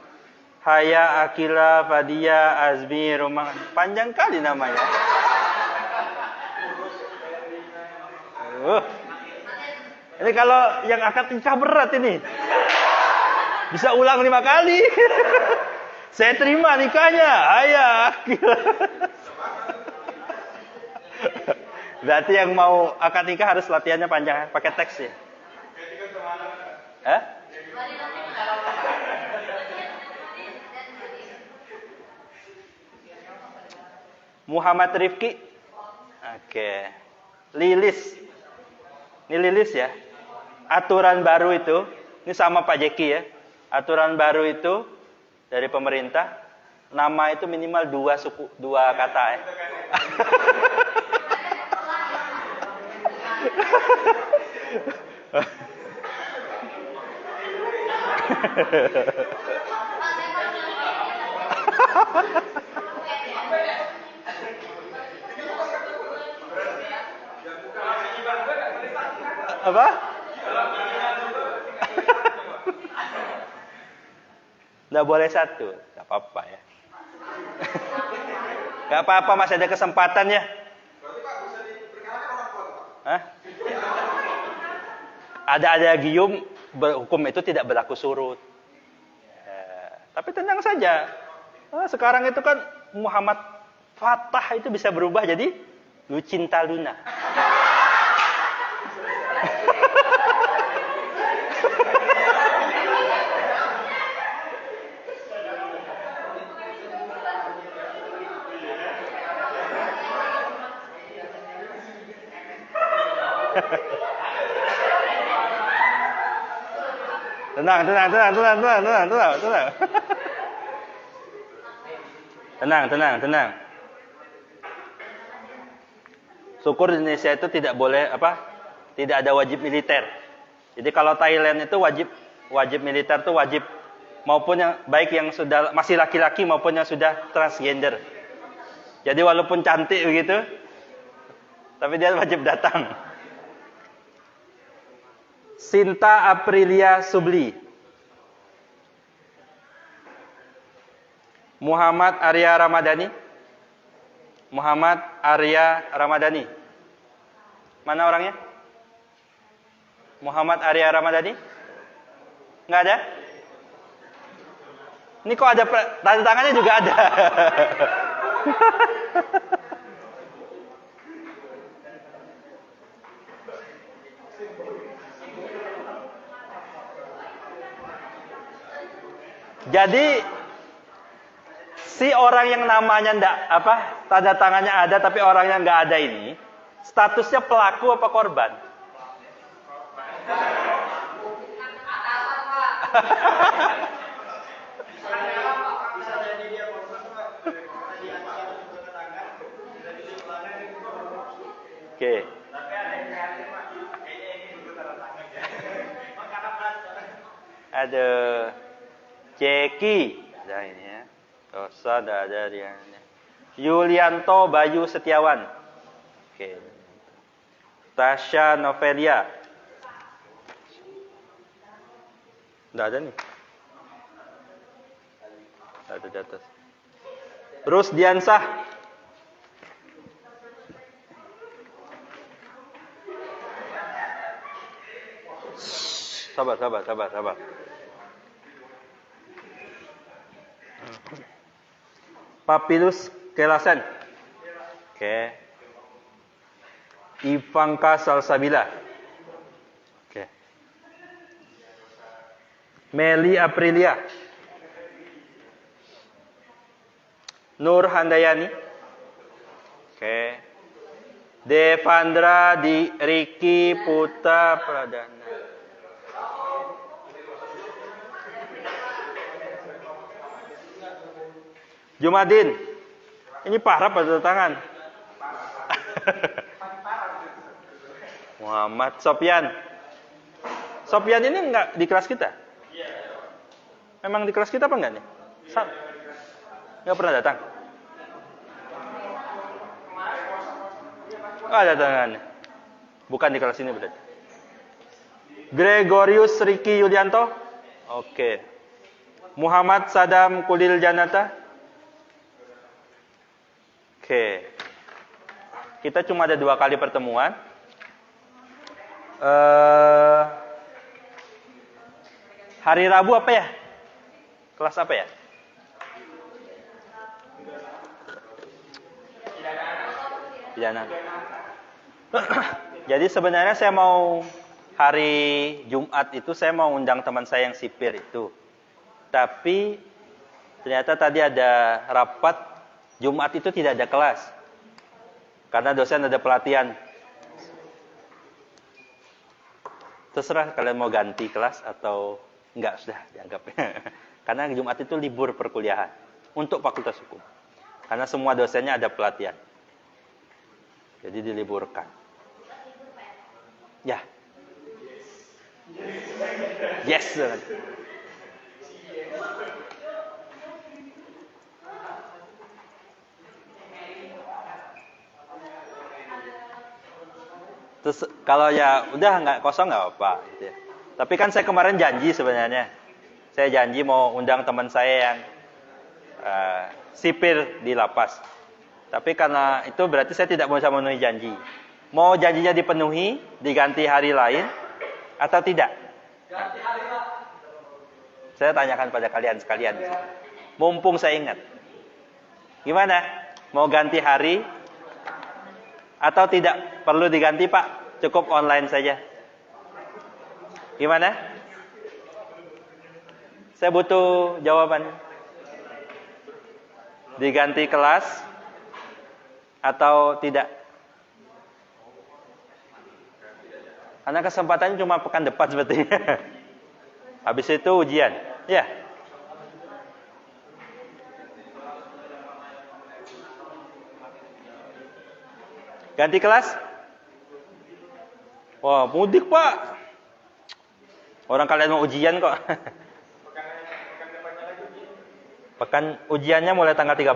Haya Akila Fadia Azmi Romang. Panjang kali namanya. Ini kalau yang akad nikah berat ini. Bisa ulang 5 kali. Saya terima nikahnya. Haya Akila. Berarti yang mau akad nikah harus latihannya panjang, pakai teks ya. Muhammad Rifki. Oke. Lilis. Ini Lilis ya. Aturan baru itu, ini sama Pak Jeki ya. Aturan baru itu dari pemerintah, nama itu minimal 2 kata ya. Apa? Nggak boleh 1, nggak apa-apa ya. Nggak apa-apa, masih ada kesempatan ya. Hah? Ada gium, hukum itu tidak berlaku surut. Tapi tenang saja. Sekarang itu kan Muhammad Fatah itu bisa berubah jadi Lucinta Luna. Tenang. Tenang. Syukur di Indonesia itu tidak boleh tidak ada wajib militer. Jadi kalau Thailand itu wajib militer itu wajib, maupun yang baik yang sudah masih laki-laki maupun yang sudah transgender. Jadi walaupun cantik begitu, tapi dia wajib datang. Sinta Aprilia Subli. Muhammad Arya Ramadhani. Mana orangnya? Muhammad Arya Ramadhani? Nggak ada? Ini kok ada tanda tangannya juga ada. Jadi si orang yang namanya tanda tangannya ada tapi orangnya nggak ada ini, statusnya pelaku apa korban? Bisa jadi dia korban, Pak. Tadi ada Oke. Tapi ada yang kreatif, Pak. Kayaknya ini butuh tanda tangan ya. Makanya Ada Ceki. Ada ini ya. Rosa ada dia. Yulianto Bayu Setiawan. Oke. Tasya Novelia. Nggak ada nih. Ada di atas. Rusdiansah. Sabar. Papilus Kelasan. Oke. Ivanka Salsabila. Oke. Meli Aprilia. Nur Handayani. Oke. Devandra di Riki Putra Pradana. Jumadin. Ini parah pada tangan. Muhammad Sopyan. Sopyan ini enggak di kelas kita? Memang di kelas kita apa enggak nih? Enggak pernah datang. Oh, ada tangannya. Bukan di kelas ini berarti. Gregorius Riki Yulianto. Oke. Muhammad Sadam Kulil Janata. Oke. Kita cuma ada 2 kali pertemuan. Hari Rabu apa ya? Kelas apa ya? Pidana. Jadi sebenarnya saya mau hari Jumat itu saya mau undang teman saya yang sipir itu. Tapi ternyata tadi ada rapat Jumat itu tidak ada kelas. Karena dosen ada pelatihan. Terserah kalian mau ganti kelas atau enggak, sudah dianggap. Karena Jumat itu libur perkuliahan untuk Fakultas Hukum. Karena semua dosennya ada pelatihan. Jadi diliburkan. Ya. Yes. Terus kalau ya udah nggak kosong nggak apa gitu ya. Tapi kan saya kemarin janji sebenarnya. Saya janji mau undang teman saya yang sipir di lapas. Tapi karena itu berarti saya tidak bisa memenuhi janji. Mau janjinya dipenuhi, diganti hari lain atau tidak? Ganti hari Pak. Saya tanyakan pada kalian sekalian. Mumpung saya ingat. Gimana? Mau ganti hari atau tidak perlu diganti Pak? Cukup online saja. Gimana? Saya butuh jawaban. Diganti kelas atau tidak? Karena kesempatannya cuma pekan depan sepertinya. Habis itu ujian. Ya. Ganti kelas? Wah, mudik Pak. Orang kalian mau ujian kok. Pekan ujiannya mulai tanggal 13.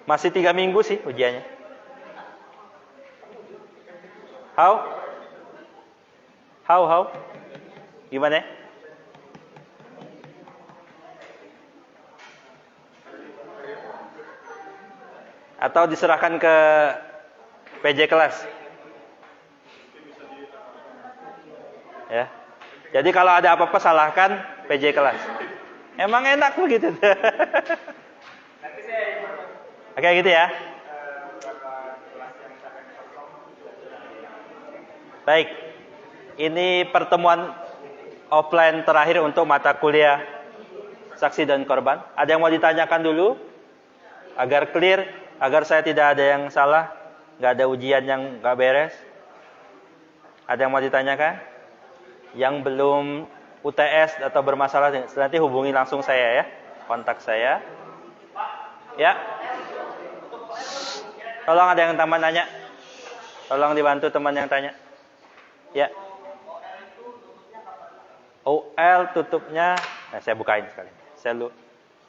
Masih 3 minggu sih ujiannya. How? Gimana? Atau diserahkan ke PJ kelas? Ya. Jadi kalau ada apa-apa salahkan PJ kelas. Emang enak begitu. Oke gitu ya. Baik. Ini pertemuan offline terakhir untuk mata kuliah saksi dan korban. Ada yang mau ditanyakan dulu? Agar clear, agar saya tidak ada yang salah, nggak ada ujian yang nggak beres. Ada yang mau ditanyakan? Yang belum UTS atau bermasalah, nanti hubungi langsung saya ya, kontak saya. Ya. Tolong ada yang teman nanya. Tolong dibantu teman yang tanya. Ya. OL tutupnya, nah saya bukain sekali.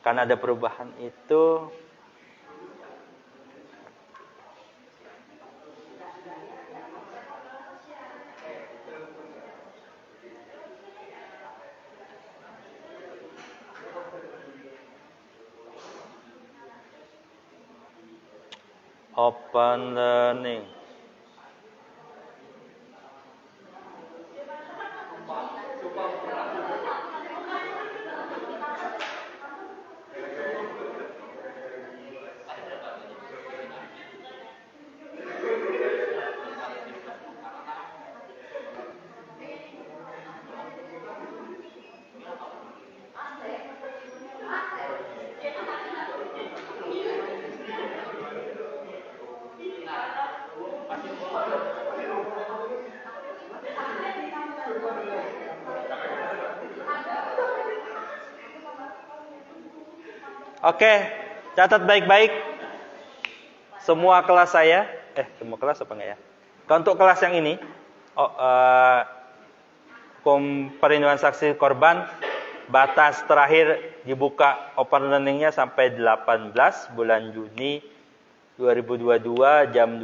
Karena ada perubahan itu. Open learning. Oke, catat baik-baik. Semua kelas saya, semua kelas apa enggak ya? Untuk kelas yang ini, perlindungan saksi korban, batas terakhir dibuka open learning-nya sampai 18 bulan Juni 2022 jam 12.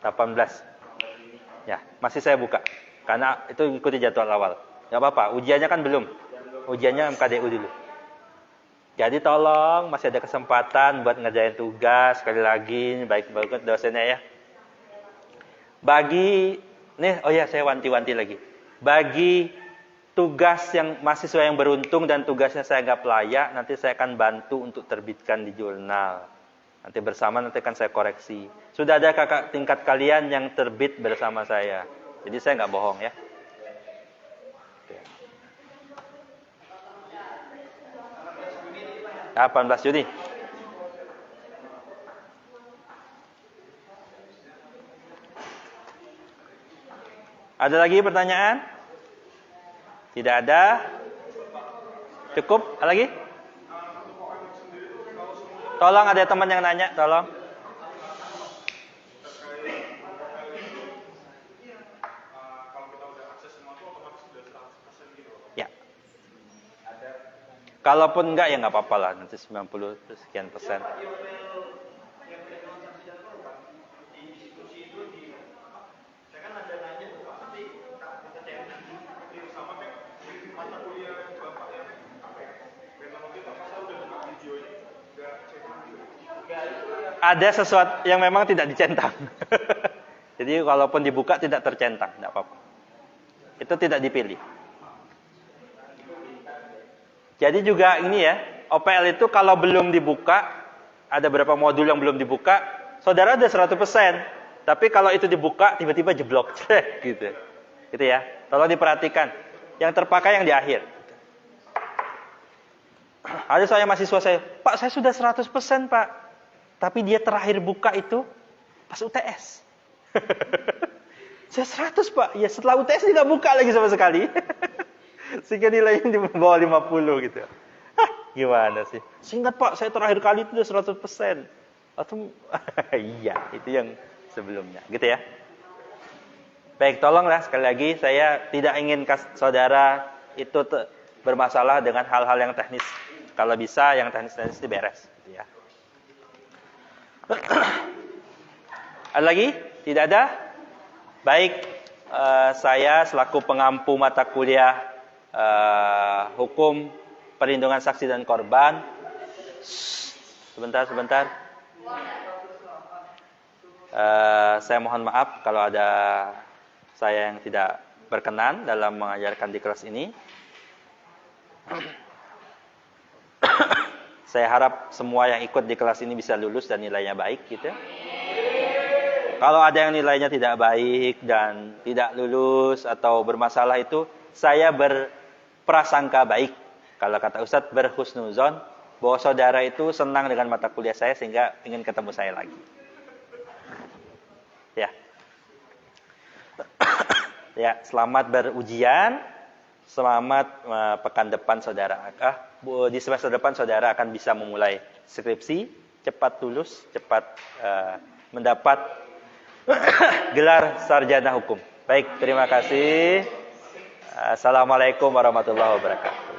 18. Ya, masih saya buka. Karena itu ikuti jadwal awal. Enggak apa-apa, ujiannya kan belum. Ujiannya MKDU dulu. Jadi tolong masih ada kesempatan buat ngerjain tugas. Sekali lagi, baik banget dosennya ya. Saya wanti-wanti lagi. Bagi tugas yang mahasiswa yang beruntung dan tugasnya saya nggak layak, nanti saya akan bantu untuk terbitkan di jurnal. Nanti bersama akan saya koreksi. Sudah ada kakak tingkat kalian yang terbit bersama saya. Jadi saya nggak bohong ya. 18 Juni. Ada lagi pertanyaan? Tidak ada? Cukup? Ada lagi? Tolong ada teman yang nanya, tolong. Kalaupun enggak ya enggak apa-apa lah, nanti 90 sekian persen. Ada sesuatu yang memang tidak dicentang. Jadi kalaupun dibuka tidak tercentang, enggak apa-apa. Itu tidak dipilih. Jadi juga ini ya, OPL itu kalau belum dibuka, ada beberapa modul yang belum dibuka, saudara ada 100%. Tapi kalau itu dibuka, tiba-tiba jeblok. Gitu. Gitu ya. Tolong diperhatikan. Yang terpakai yang di akhir. Ada saya mahasiswa saya, Pak saya sudah 100% Pak. Tapi dia terakhir buka itu pas UTS. Saya 100 Pak. Ya setelah UTS dia nggak buka lagi sama sekali. Sehingga nilainya di bawah 50 gitu. Gimana sih? Singkat Pak, saya terakhir kali itu udah 100%. Atau iya, itu yang sebelumnya. Gitu ya. Baik, tolonglah sekali lagi saya tidak ingin saudara itu bermasalah dengan hal-hal yang teknis. Kalau bisa yang teknis-teknis diberes gitu ya. Ada lagi? Tidak ada? Baik, saya selaku pengampu mata kuliah hukum perlindungan saksi dan korban. Sebentar. Saya mohon maaf kalau ada saya yang tidak berkenan dalam mengajarkan di kelas ini. Saya harap semua yang ikut di kelas ini bisa lulus dan nilainya baik gitu. Kalau ada yang nilainya tidak baik dan tidak lulus atau bermasalah itu, saya berprasangka baik. Kalau kata Ustadz, berhusnuzon bahwa saudara itu senang dengan mata kuliah saya sehingga ingin ketemu saya lagi. Ya. Ya, selamat berujian. Selamat pekan depan saudara. Di semester depan saudara akan bisa memulai skripsi, cepat lulus, cepat mendapat gelar sarjana hukum. Baik, terima kasih. Assalamualaikum warahmatullahi wabarakatuh.